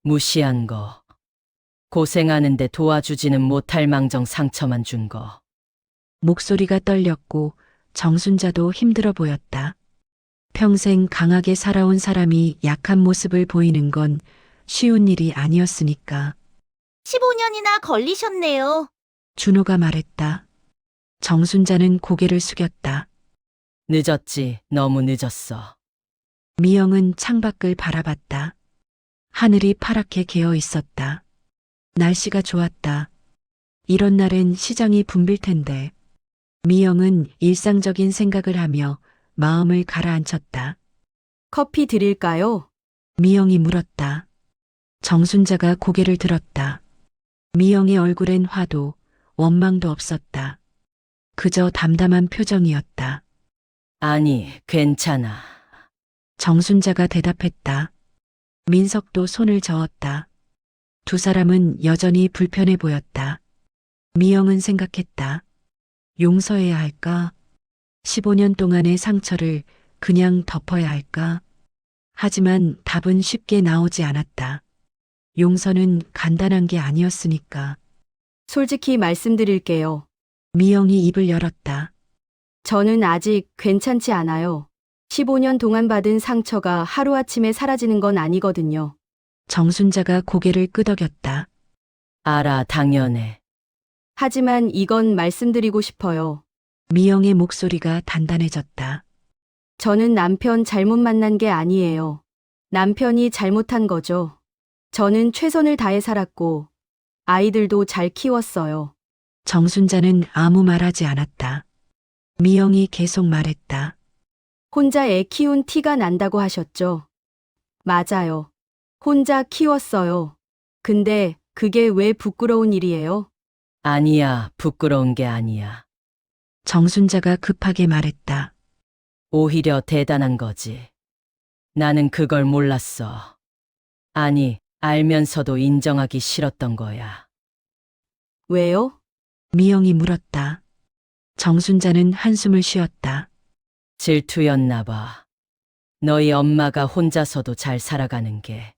무시한 거, 고생하는데 도와주지는 못할 망정 상처만 준 거. 목소리가 떨렸고 정순자도 힘들어 보였다. 평생 강하게 살아온 사람이 약한 모습을 보이는 건 쉬운 일이 아니었으니까. 15년이나 걸리셨네요. 준호가 말했다. 정순자는 고개를 숙였다. 늦었지, 너무 늦었어. 미영은 창밖을 바라봤다. 하늘이 파랗게 개어 있었다. 날씨가 좋았다. 이런 날엔 시장이 붐빌 텐데. 미영은 일상적인 생각을 하며 마음을 가라앉혔다. 커피 드릴까요? 미영이 물었다. 정순자가 고개를 들었다. 미영의 얼굴엔 화도 원망도 없었다. 그저 담담한 표정이었다. 아니, 괜찮아. 정순자가 대답했다. 민석도 손을 저었다. 두 사람은 여전히 불편해 보였다. 미영은 생각했다. 용서해야 할까? 15년 동안의 상처를 그냥 덮어야 할까? 하지만 답은 쉽게 나오지 않았다. 용서는 간단한 게 아니었으니까. 솔직히 말씀드릴게요. 미영이 입을 열었다. 저는 아직 괜찮지 않아요. 15년 동안 받은 상처가 하루아침에 사라지는 건 아니거든요. 정순자가 고개를 끄덕였다. 알아, 당연해. 하지만 이건 말씀드리고 싶어요. 미영의 목소리가 단단해졌다. 저는 남편 잘못 만난 게 아니에요. 남편이 잘못한 거죠. 저는 최선을 다해 살았고, 아이들도 잘 키웠어요. 정순자는 아무 말하지 않았다. 미영이 계속 말했다. 혼자 애 키운 티가 난다고 하셨죠? 맞아요. 혼자 키웠어요. 근데 그게 왜 부끄러운 일이에요? 아니야, 부끄러운 게 아니야. 정순자가 급하게 말했다. 오히려 대단한 거지. 나는 그걸 몰랐어. 아니, 알면서도 인정하기 싫었던 거야. 왜요? 미영이 물었다. 정순자는 한숨을 쉬었다. 질투였나 봐. 너희 엄마가 혼자서도 잘 살아가는 게.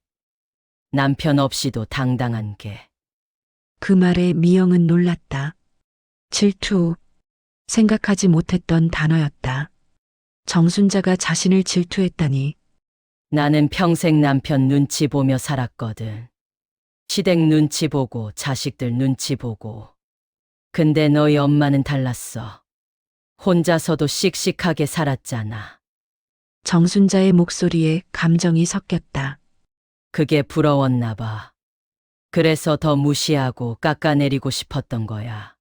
남편 없이도 당당한 게. 그 말에 미영은 놀랐다. 질투. 생각하지 못했던 단어였다. 정순자가 자신을 질투했다니. 나는 평생 남편 눈치 보며 살았거든. 시댁 눈치 보고 자식들 눈치 보고. 근데 너희 엄마는 달랐어. 혼자서도 씩씩하게 살았잖아. 정순자의 목소리에 감정이 섞였다. 그게 부러웠나 봐. 그래서 더 무시하고 깎아내리고 싶었던 거야.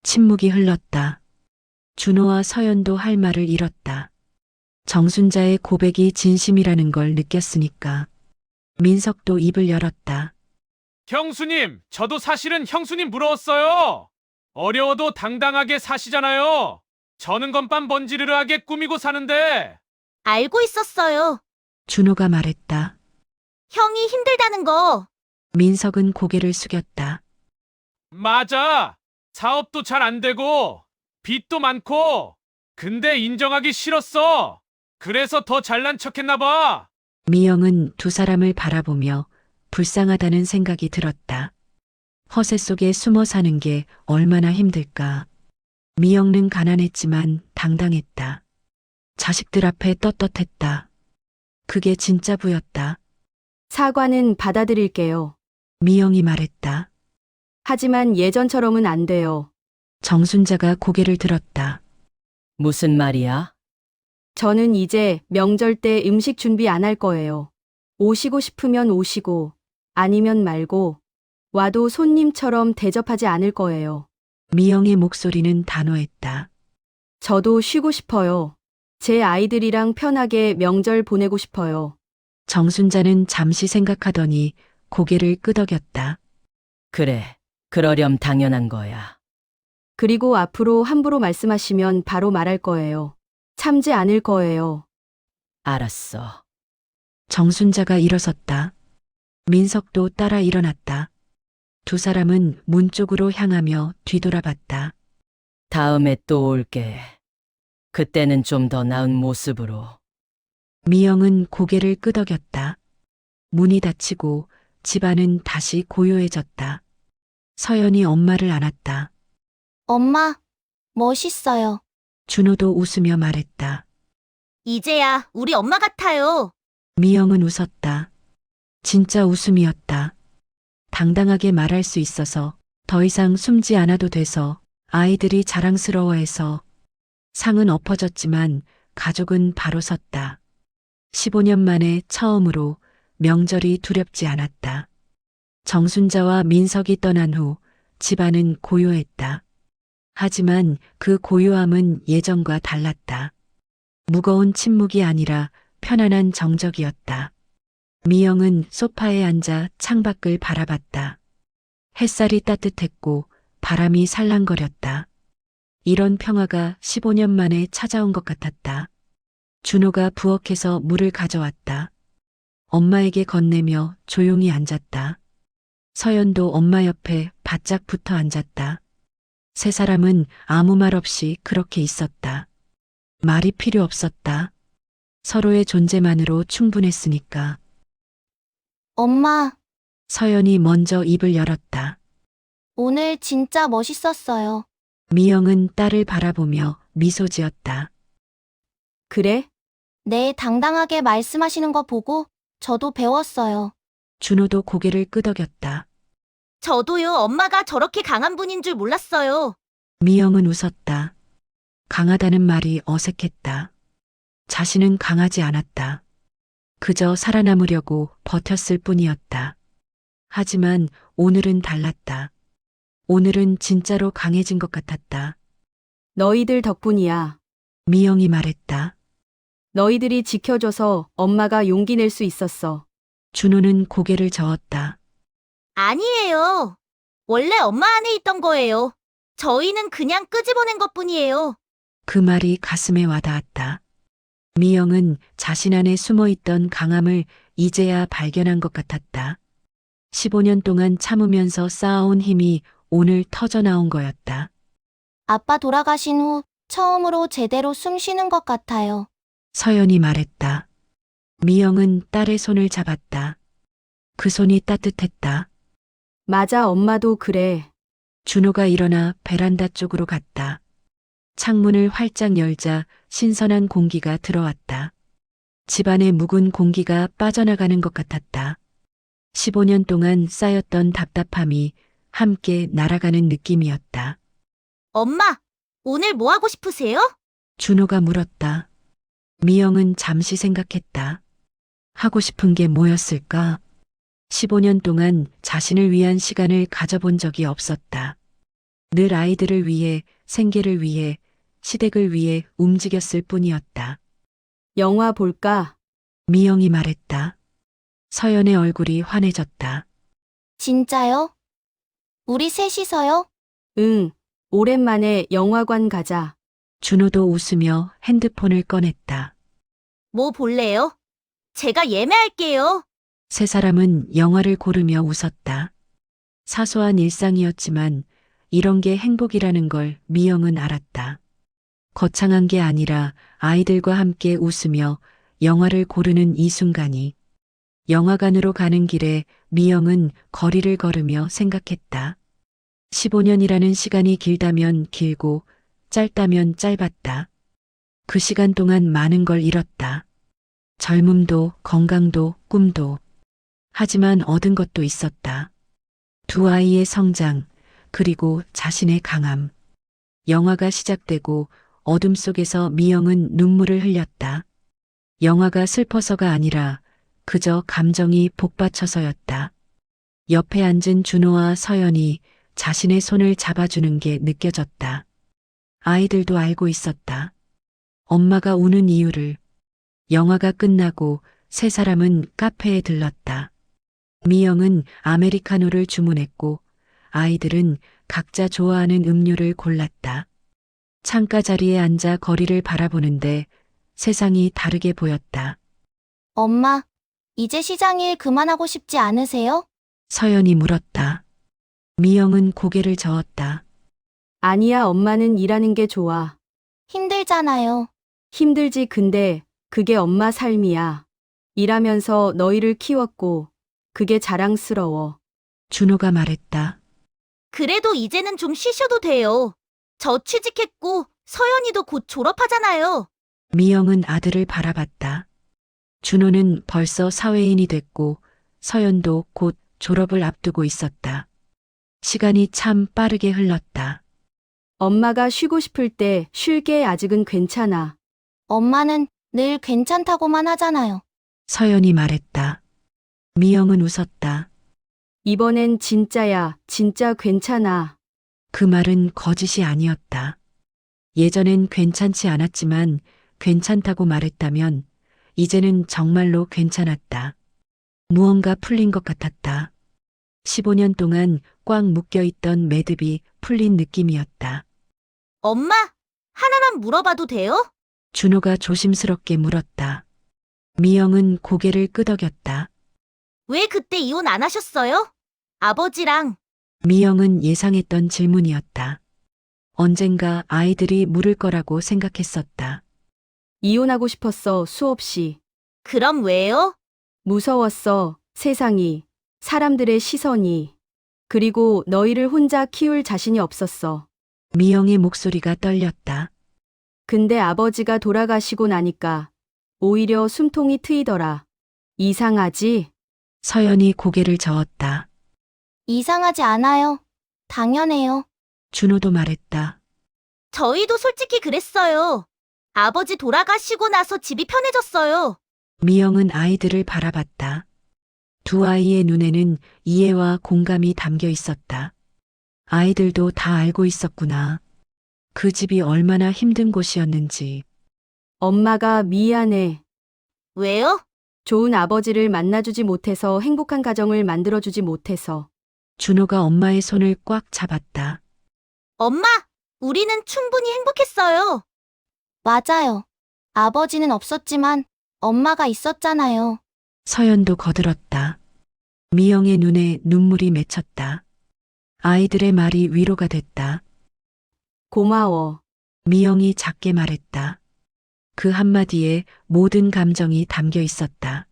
침묵이 흘렀다. 준호와 서연도 할 말을 잃었다. 정순자의 고백이 진심이라는 걸 느꼈으니까. 민석도 입을 열었다. 형수님, 저도 사실은 형수님 부러웠어요. 어려워도 당당하게 사시잖아요. 저는 건빵 번지르르하게 꾸미고 사는데. 알고 있었어요. 준호가 말했다. 형이 힘들다는 거. 민석은 고개를 숙였다. 맞아. 사업도 잘 안 되고, 빚도 많고, 근데 인정하기 싫었어. 그래서 더 잘난 척 했나 봐. 미영은 두 사람을 바라보며 불쌍하다는 생각이 들었다. 허세 속에 숨어 사는 게 얼마나 힘들까. 미영은 가난했지만 당당했다. 자식들 앞에 떳떳했다. 그게 진짜 부였다. 사과는 받아들일게요. 미영이 말했다. 하지만 예전처럼은 안 돼요. 정순자가 고개를 들었다. 무슨 말이야? 저는 이제 명절 때 음식 준비 안 할 거예요. 오시고 싶으면 오시고, 아니면 말고, 와도 손님처럼 대접하지 않을 거예요. 미영의 목소리는 단호했다. 저도 쉬고 싶어요. 제 아이들이랑 편하게 명절 보내고 싶어요. 정순자는 잠시 생각하더니 고개를 끄덕였다. 그래, 그러렴 당연한 거야. 그리고 앞으로 함부로 말씀하시면 바로 말할 거예요. 참지 않을 거예요. 알았어. 정순자가 일어섰다. 민석도 따라 일어났다. 두 사람은 문 쪽으로 향하며 뒤돌아봤다. 다음에 또 올게. 그때는 좀 더 나은 모습으로. 미영은 고개를 끄덕였다. 문이 닫히고 집안은 다시 고요해졌다. 서연이 엄마를 안았다. 엄마, 멋있어요. 준호도 웃으며 말했다. 이제야 우리 엄마 같아요. 미영은 웃었다. 진짜 웃음이었다. 당당하게 말할 수 있어서 더 이상 숨지 않아도 돼서 아이들이 자랑스러워해서 상은 엎어졌지만 가족은 바로 섰다. 15년 만에 처음으로 명절이 두렵지 않았다. 정순자와 민석이 떠난 후 집안은 고요했다. 하지만 그 고요함은 예전과 달랐다. 무거운 침묵이 아니라 편안한 정적이었다. 미영은 소파에 앉아 창밖을 바라봤다. 햇살이 따뜻했고 바람이 살랑거렸다. 이런 평화가 15년 만에 찾아온 것 같았다. 준호가 부엌에서 물을 가져왔다. 엄마에게 건네며 조용히 앉았다. 서연도 엄마 옆에 바짝 붙어 앉았다. 세 사람은 아무 말 없이 그렇게 있었다. 말이 필요 없었다. 서로의 존재만으로 충분했으니까. 엄마, 서연이 먼저 입을 열었다. 오늘 진짜 멋있었어요. 미영은 딸을 바라보며 미소 지었다. 그래? 네, 당당하게 말씀하시는 거 보고 저도 배웠어요. 준호도 고개를 끄덕였다. 저도요, 엄마가 저렇게 강한 분인 줄 몰랐어요. 미영은 웃었다. 강하다는 말이 어색했다. 자신은 강하지 않았다. 그저 살아남으려고 버텼을 뿐이었다. 하지만 오늘은 달랐다. 오늘은 진짜로 강해진 것 같았다. 너희들 덕분이야. 미영이 말했다. 너희들이 지켜줘서 엄마가 용기 낼 수 있었어. 준호는 고개를 저었다. 아니에요. 원래 엄마 안에 있던 거예요. 저희는 그냥 끄집어낸 것뿐이에요. 그 말이 가슴에 와닿았다. 미영은 자신 안에 숨어있던 강함을 이제야 발견한 것 같았다. 15년 동안 참으면서 쌓아온 힘이 오늘 터져나온 거였다. 아빠 돌아가신 후 처음으로 제대로 숨 쉬는 것 같아요. 서연이 말했다. 미영은 딸의 손을 잡았다. 그 손이 따뜻했다. 맞아, 엄마도 그래. 준호가 일어나 베란다 쪽으로 갔다. 창문을 활짝 열자 신선한 공기가 들어왔다. 집안의 묵은 공기가 빠져나가는 것 같았다. 15년 동안 쌓였던 답답함이 함께 날아가는 느낌이었다. 엄마, 오늘 뭐 하고 싶으세요? 준호가 물었다. 미영은 잠시 생각했다. 하고 싶은 게 뭐였을까? 15년 동안 자신을 위한 시간을 가져본 적이 없었다. 늘 아이들을 위해, 생계를 위해, 시댁을 위해 움직였을 뿐이었다. 영화 볼까? 미영이 말했다. 서연의 얼굴이 환해졌다. 진짜요? 우리 셋이서요? 응. 오랜만에 영화관 가자. 준호도 웃으며 핸드폰을 꺼냈다. 뭐 볼래요? 제가 예매할게요. 세 사람은 영화를 고르며 웃었다. 사소한 일상이었지만 이런 게 행복이라는 걸 미영은 알았다. 거창한 게 아니라 아이들과 함께 웃으며 영화를 고르는 이 순간이. 영화관으로 가는 길에 미영은 거리를 걸으며 생각했다. 15년이라는 시간이 길다면 길고 짧다면 짧았다. 그 시간 동안 많은 걸 잃었다. 젊음도, 건강도, 꿈도. 하지만 얻은 것도 있었다. 두 아이의 성장, 그리고 자신의 강함. 영화가 시작되고 어둠 속에서 미영은 눈물을 흘렸다. 영화가 슬퍼서가 아니라 그저 감정이 복받쳐서였다. 옆에 앉은 준호와 서연이 자신의 손을 잡아주는 게 느껴졌다. 아이들도 알고 있었다. 엄마가 우는 이유를. 영화가 끝나고 세 사람은 카페에 들렀다. 미영은 아메리카노를 주문했고 아이들은 각자 좋아하는 음료를 골랐다. 창가 자리에 앉아 거리를 바라보는데 세상이 다르게 보였다. 엄마, 이제 시장 일 그만하고 싶지 않으세요? 서연이 물었다. 미영은 고개를 저었다. 아니야, 엄마는 일하는 게 좋아. 힘들잖아요. 힘들지, 근데 그게 엄마 삶이야. 일하면서 너희를 키웠고 그게 자랑스러워. 준호가 말했다. 그래도 이제는 좀 쉬셔도 돼요. 저 취직했고 서연이도 곧 졸업하잖아요. 미영은 아들을 바라봤다. 준호는 벌써 사회인이 됐고 서연도 곧 졸업을 앞두고 있었다. 시간이 참 빠르게 흘렀다. 엄마가 쉬고 싶을 때 쉴게. 아직은 괜찮아. 엄마는 늘 괜찮다고만 하잖아요. 서연이 말했다. 미영은 웃었다. 이번엔 진짜야. 진짜 괜찮아. 그 말은 거짓이 아니었다. 예전엔 괜찮지 않았지만 괜찮다고 말했다면 이제는 정말로 괜찮았다. 무언가 풀린 것 같았다. 15년 동안 꽉 묶여있던 매듭이 풀린 느낌이었다. 엄마, 하나만 물어봐도 돼요? 준호가 조심스럽게 물었다. 미영은 고개를 끄덕였다. 왜 그때 이혼 안 하셨어요? 아버지랑. 미영은 예상했던 질문이었다. 언젠가 아이들이 물을 거라고 생각했었다. 이혼하고 싶었어. 수없이. 그럼 왜요? 무서웠어. 세상이. 사람들의 시선이. 그리고 너희를 혼자 키울 자신이 없었어. 미영의 목소리가 떨렸다. 근데 아버지가 돌아가시고 나니까 오히려 숨통이 트이더라. 이상하지? 서연이 고개를 저었다. 이상하지 않아요. 당연해요. 준호도 말했다. 저희도 솔직히 그랬어요. 아버지 돌아가시고 나서 집이 편해졌어요. 미영은 아이들을 바라봤다. 두 아이의 눈에는 이해와 공감이 담겨 있었다. 아이들도 다 알고 있었구나. 그 집이 얼마나 힘든 곳이었는지. 엄마가 미안해. 왜요? 좋은 아버지를 만나주지 못해서 행복한 가정을 만들어주지 못해서. 준호가 엄마의 손을 꽉 잡았다. 엄마, 우리는 충분히 행복했어요. 맞아요. 아버지는 없었지만 엄마가 있었잖아요. 서연도 거들었다. 미영의 눈에 눈물이 맺혔다. 아이들의 말이 위로가 됐다. 고마워. 미영이 작게 말했다. 그 한마디에 모든 감정이 담겨 있었다.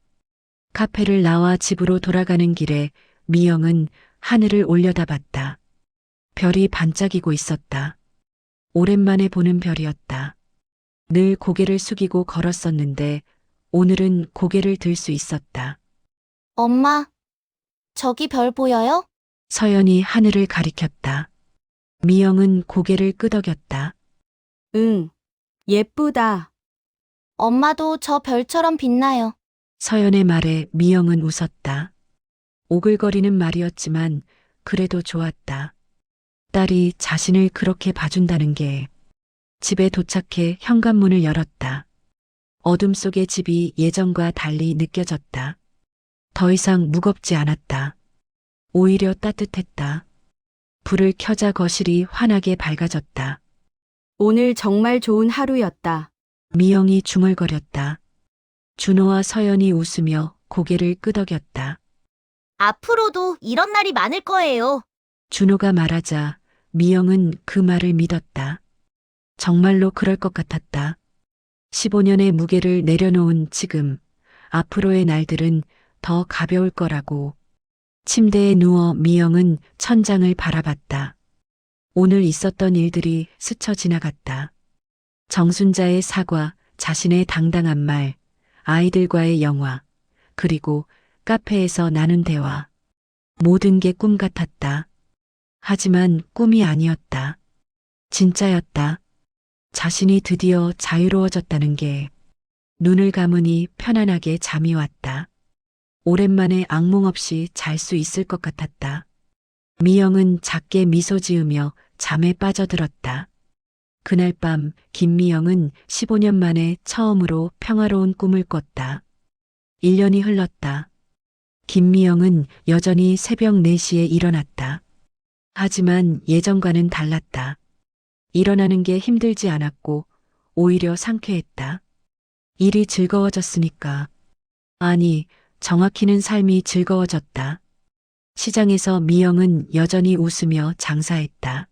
카페를 나와 집으로 돌아가는 길에 미영은 하늘을 올려다봤다. 별이 반짝이고 있었다. 오랜만에 보는 별이었다. 늘 고개를 숙이고 걸었었는데 오늘은 고개를 들 수 있었다. 엄마, 저기 별 보여요? 서연이 하늘을 가리켰다. 미영은 고개를 끄덕였다. 응. 예쁘다. 엄마도 저 별처럼 빛나요. 서연의 말에 미영은 웃었다. 오글거리는 말이었지만 그래도 좋았다. 딸이 자신을 그렇게 봐준다는 게. 집에 도착해 현관문을 열었다. 어둠 속의 집이 예전과 달리 느껴졌다. 더 이상 무겁지 않았다. 오히려 따뜻했다. 불을 켜자 거실이 환하게 밝아졌다. 오늘 정말 좋은 하루였다. 미영이 중얼거렸다. 준호와 서연이 웃으며 고개를 끄덕였다. 앞으로도 이런 날이 많을 거예요. 준호가 말하자 미영은 그 말을 믿었다. 정말로 그럴 것 같았다. 15년의 무게를 내려놓은 지금, 앞으로의 날들은 더 가벼울 거라고. 침대에 누워 미영은 천장을 바라봤다. 오늘 있었던 일들이 스쳐 지나갔다. 정순자의 사과, 자신의 당당한 말, 아이들과의 영화, 그리고 카페에서 나눈 대화. 모든 게 꿈 같았다. 하지만 꿈이 아니었다. 진짜였다. 자신이 드디어 자유로워졌다는 게. 눈을 감으니 편안하게 잠이 왔다. 오랜만에 악몽 없이 잘 수 있을 것 같았다. 미영은 작게 미소 지으며 잠에 빠져들었다. 그날 밤 김미영은 15년 만에 처음으로 평화로운 꿈을 꿨다. 1년이 흘렀다. 김미영은 여전히 새벽 4시에 일어났다. 하지만 예전과는 달랐다. 일어나는 게 힘들지 않았고 오히려 상쾌했다. 일이 즐거워졌으니까. 아니, 정확히는 삶이 즐거워졌다. 시장에서 미영은 여전히 웃으며 장사했다.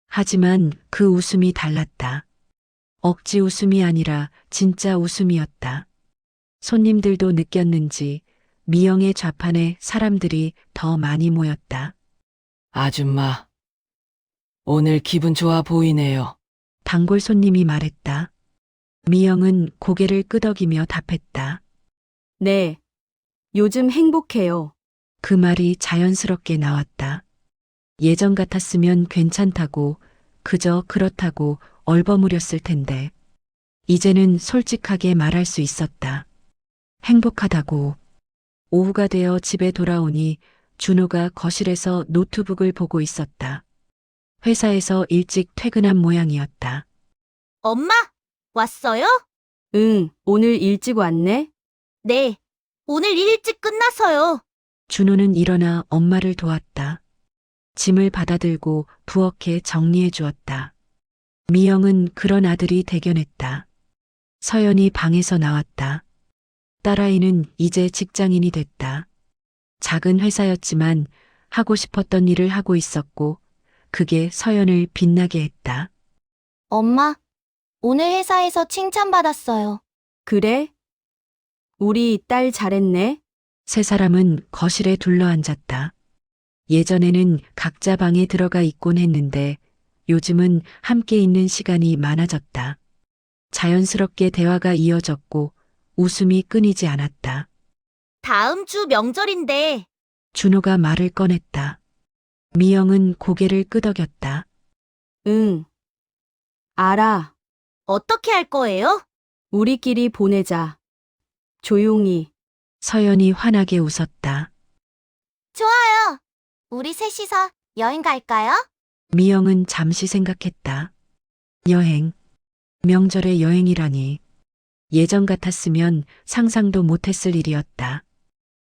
하지만 그 웃음이 달랐다. 억지 웃음이 아니라 진짜 웃음이었다. 손님들도 느꼈는지 미영의 좌판에 사람들이 더 많이 모였다. 아줌마, 오늘 기분 좋아 보이네요. 단골 손님이 말했다. 미영은 고개를 끄덕이며 답했다. 네. 요즘 행복해요. 그 말이 자연스럽게 나왔다. 예전 같았으면 괜찮다고, 그저 그렇다고 얼버무렸을 텐데. 이제는 솔직하게 말할 수 있었다. 행복하다고. 오후가 되어 집에 돌아오니 준호가 거실에서 노트북을 보고 있었다. 회사에서 일찍 퇴근한 모양이었다. 엄마, 왔어요? 응, 오늘 일찍 왔네? 네. 오늘 일찍 끝나서요. 준호는 일어나 엄마를 도왔다. 짐을 받아들고 부엌에 정리해 주었다. 미영은 그런 아들이 대견했다. 서연이 방에서 나왔다. 딸아이는 이제 직장인이 됐다. 작은 회사였지만 하고 싶었던 일을 하고 있었고 그게 서연을 빛나게 했다. 엄마, 오늘 회사에서 칭찬받았어요. 그래? 우리 딸 잘했네? 세 사람은 거실에 둘러앉았다. 예전에는 각자 방에 들어가 있곤 했는데 요즘은 함께 있는 시간이 많아졌다. 자연스럽게 대화가 이어졌고 웃음이 끊이지 않았다. 다음 주 명절인데 준호가 말을 꺼냈다. 미영은 고개를 끄덕였다. 응. 알아. 어떻게 할 거예요? 우리끼리 보내자. 조용히. 서연이 환하게 웃었다. 좋아요. 우리 셋이서 여행 갈까요? 미영은 잠시 생각했다. 여행. 명절에 여행이라니. 예전 같았으면 상상도 못했을 일이었다.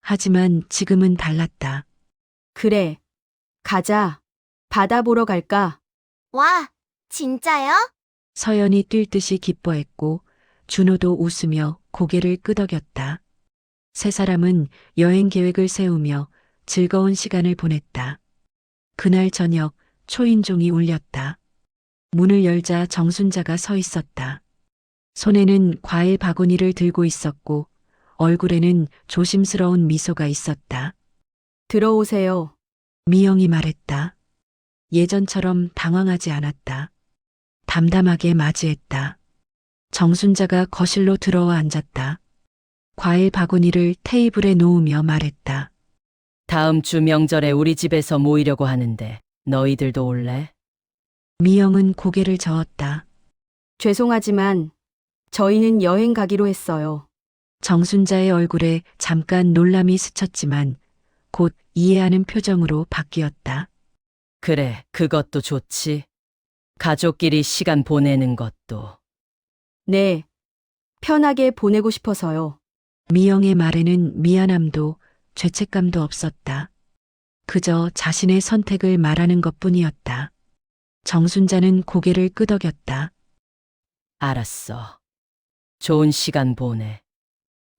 하지만 지금은 달랐다. 그래. 가자. 바다 보러 갈까? 와, 진짜요? 서연이 뛸 듯이 기뻐했고 준호도 웃으며 고개를 끄덕였다. 세 사람은 여행 계획을 세우며 즐거운 시간을 보냈다. 그날 저녁 초인종이 울렸다. 문을 열자 정순자가 서 있었다. 손에는 과일 바구니를 들고 있었고 얼굴에는 조심스러운 미소가 있었다. 들어오세요. 미영이 말했다. 예전처럼 당황하지 않았다. 담담하게 맞이했다. 정순자가 거실로 들어와 앉았다. 과일 바구니를 테이블에 놓으며 말했다. 다음 주 명절에 우리 집에서 모이려고 하는데 너희들도 올래? 미영은 고개를 저었다. 죄송하지만 저희는 여행 가기로 했어요. 정순자의 얼굴에 잠깐 놀람이 스쳤지만 곧 이해하는 표정으로 바뀌었다. 그래, 그것도 좋지. 가족끼리 시간 보내는 것도. 네. 편하게 보내고 싶어서요. 미영의 말에는 미안함도 죄책감도 없었다. 그저 자신의 선택을 말하는 것뿐이었다. 정순자는 고개를 끄덕였다. 알았어. 좋은 시간 보내.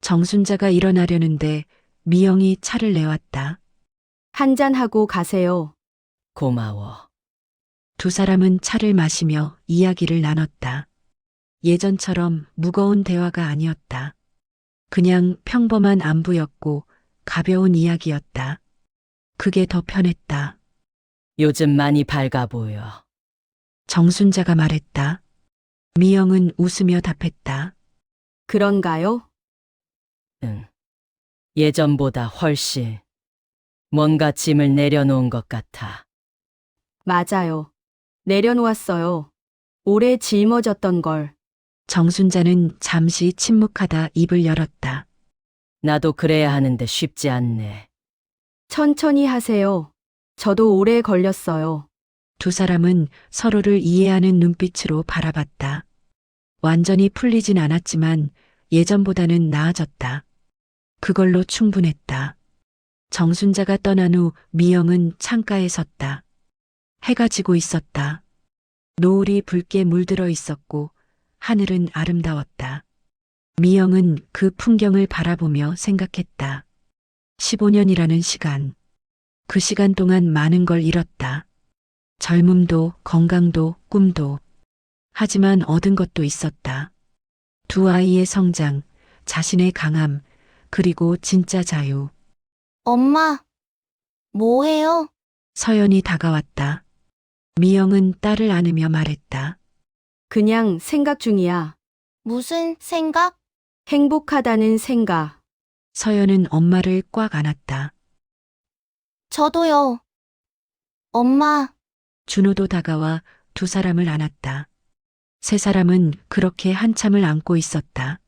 정순자가 일어나려는데 미영이 차를 내왔다. 한잔하고 가세요. 고마워. 두 사람은 차를 마시며 이야기를 나눴다. 예전처럼 무거운 대화가 아니었다. 그냥 평범한 안부였고 가벼운 이야기였다. 그게 더 편했다. 요즘 많이 밝아 보여. 정순자가 말했다. 미영은 웃으며 답했다. 그런가요? 응. 예전보다 훨씬. 뭔가 짐을 내려놓은 것 같아. 맞아요. 내려놓았어요. 오래 짊어졌던 걸. 정순자는 잠시 침묵하다 입을 열었다. 나도 그래야 하는데 쉽지 않네. 천천히 하세요. 저도 오래 걸렸어요. 두 사람은 서로를 이해하는 눈빛으로 바라봤다. 완전히 풀리진 않았지만 예전보다는 나아졌다. 그걸로 충분했다. 정순자가 떠난 후 미영은 창가에 섰다. 해가 지고 있었다. 노을이 붉게 물들어 있었고 하늘은 아름다웠다. 미영은 그 풍경을 바라보며 생각했다. 15년이라는 시간. 그 시간 동안 많은 걸 잃었다. 젊음도, 건강도, 꿈도. 하지만 얻은 것도 있었다. 두 아이의 성장, 자신의 강함, 그리고 진짜 자유. 엄마, 뭐해요? 서연이 다가왔다. 미영은 딸을 안으며 말했다. 그냥 생각 중이야. 무슨 생각? 행복하다는 생각. 서연은 엄마를 꽉 안았다. 저도요. 엄마, 준호도 다가와 두 사람을 안았다. 세 사람은 그렇게 한참을 안고 있었다.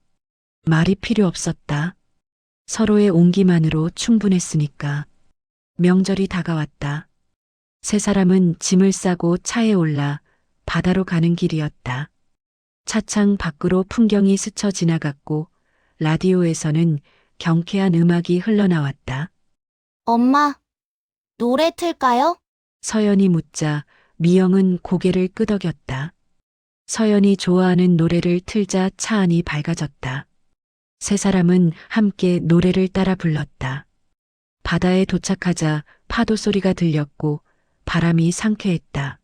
말이 필요 없었다. 서로의 온기만으로 충분했으니까. 명절이 다가왔다. 세 사람은 짐을 싸고 차에 올라 바다로 가는 길이었다. 차창 밖으로 풍경이 스쳐 지나갔고 라디오에서는 경쾌한 음악이 흘러나왔다. 엄마, 노래 틀까요? 서연이 묻자 미영은 고개를 끄덕였다. 서연이 좋아하는 노래를 틀자 차 안이 밝아졌다. 세 사람은 함께 노래를 따라 불렀다. 바다에 도착하자 파도 소리가 들렸고 바람이 상쾌했다.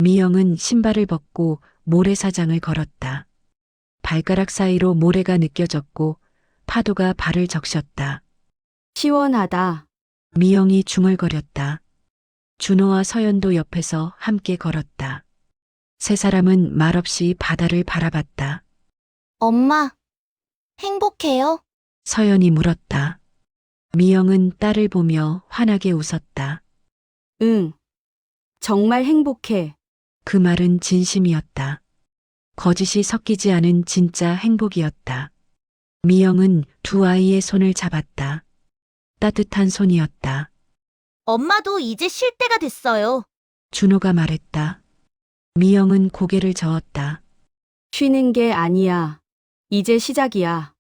미영은 신발을 벗고 모래사장을 걸었다. 발가락 사이로 모래가 느껴졌고 파도가 발을 적셨다. 시원하다. 미영이 중얼거렸다. 준호와 서연도 옆에서 함께 걸었다. 세 사람은 말없이 바다를 바라봤다. 엄마, 행복해요? 서연이 물었다. 미영은 딸을 보며 환하게 웃었다. 응. 정말 행복해. 그 말은 진심이었다. 거짓이 섞이지 않은 진짜 행복이었다. 미영은 두 아이의 손을 잡았다. 따뜻한 손이었다. 엄마도 이제 쉴 때가 됐어요. 준호가 말했다. 미영은 고개를 저었다. 쉬는 게 아니야. 이제 시작이야.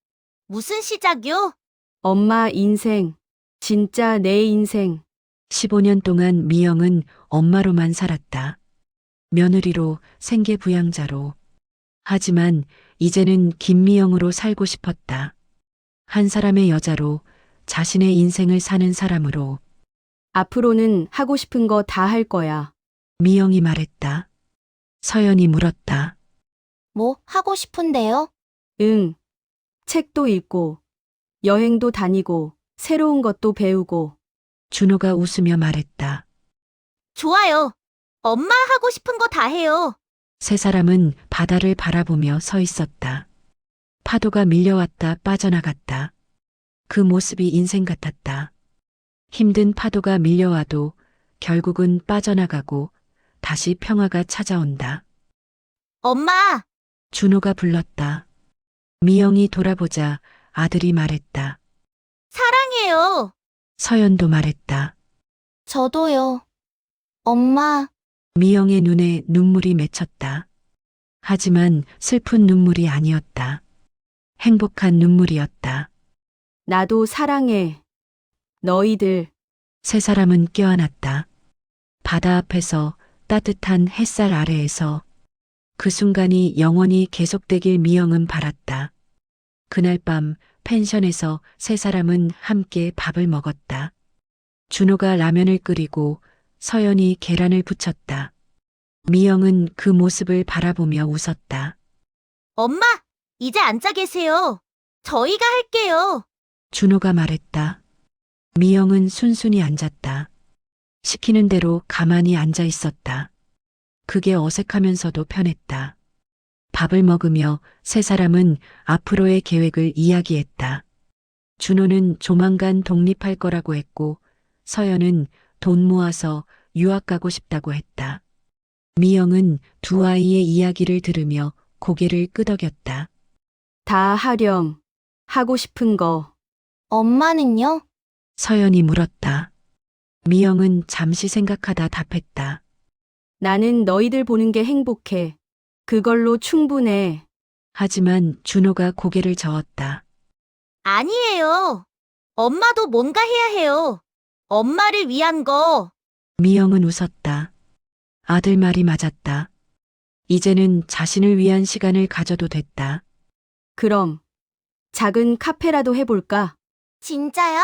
무슨 시작이요? 엄마 인생. 진짜 내 인생. 15년 동안 미영은 엄마로만 살았다. 며느리로, 생계부양자로. 하지만 이제는 김미영으로 살고 싶었다. 한 사람의 여자로, 자신의 인생을 사는 사람으로. 앞으로는 하고 싶은 거 다 할 거야. 미영이 말했다. 서연이 물었다. 뭐 하고 싶은데요? 응. 책도 읽고, 여행도 다니고, 새로운 것도 배우고. 준호가 웃으며 말했다. 좋아요. 엄마 하고 싶은 거 다 해요. 세 사람은 바다를 바라보며 서 있었다. 파도가 밀려왔다 빠져나갔다. 그 모습이 인생 같았다. 힘든 파도가 밀려와도 결국은 빠져나가고 다시 평화가 찾아온다. 엄마, 준호가 불렀다. 미영이 돌아보자 아들이 말했다. 사랑해요. 서연도 말했다. 저도요. 엄마, 미영의 눈에 눈물이 맺혔다. 하지만 슬픈 눈물이 아니었다. 행복한 눈물이었다. 나도 사랑해. 너희들. 세 사람은 껴안았다. 바다 앞에서 따뜻한 햇살 아래에서 그 순간이 영원히 계속되길 미영은 바랐다. 그날 밤 펜션에서 세 사람은 함께 밥을 먹었다. 준호가 라면을 끓이고 서연이 계란을 부쳤다. 미영은 그 모습을 바라보며 웃었다. 엄마, 이제 앉아 계세요. 저희가 할게요. 준호가 말했다. 미영은 순순히 앉았다. 시키는 대로 가만히 앉아 있었다. 그게 어색하면서도 편했다. 밥을 먹으며 세 사람은 앞으로의 계획을 이야기했다. 준호는 조만간 독립할 거라고 했고 서연은 돈 모아서 유학 가고 싶다고 했다. 미영은 두 아이의 이야기를 들으며 고개를 끄덕였다. 다 하렴. 하고 싶은 거. 엄마는요? 서연이 물었다. 미영은 잠시 생각하다 답했다. 나는 너희들 보는 게 행복해. 그걸로 충분해. 하지만 준호가 고개를 저었다. 아니에요. 엄마도 뭔가 해야 해요. 엄마를 위한 거. 미영은 웃었다. 아들 말이 맞았다. 이제는 자신을 위한 시간을 가져도 됐다. 그럼 작은 카페라도 해볼까? 진짜요?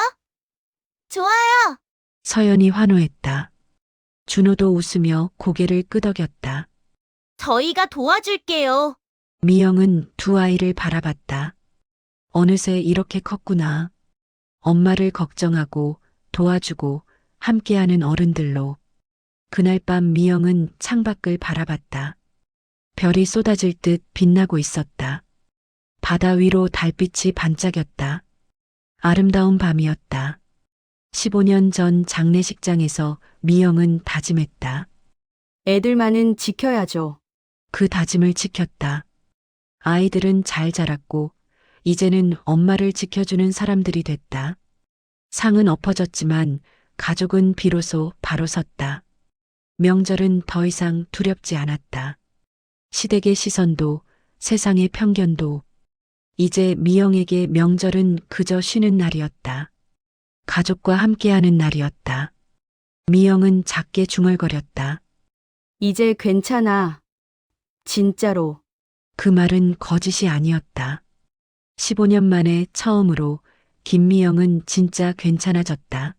좋아요. 서연이 환호했다. 준호도 웃으며 고개를 끄덕였다. 저희가 도와줄게요. 미영은 두 아이를 바라봤다. 어느새 이렇게 컸구나. 엄마를 걱정하고 도와주고 함께하는 어른들로. 그날 밤 미영은 창밖을 바라봤다. 별이 쏟아질 듯 빛나고 있었다. 바다 위로 달빛이 반짝였다. 아름다운 밤이었다. 15년 전 장례식장에서 미영은 다짐했다. 애들만은 지켜야죠. 그 다짐을 지켰다. 아이들은 잘 자랐고 이제는 엄마를 지켜주는 사람들이 됐다. 상은 엎어졌지만 가족은 비로소 바로 섰다. 명절은 더 이상 두렵지 않았다. 시댁의 시선도 세상의 편견도 이제 미영에게 명절은 그저 쉬는 날이었다. 가족과 함께하는 날이었다. 미영은 작게 중얼거렸다. 이제 괜찮아. 진짜로. 그 말은 거짓이 아니었다. 15년 만에 처음으로 김미영은 진짜 괜찮아졌다.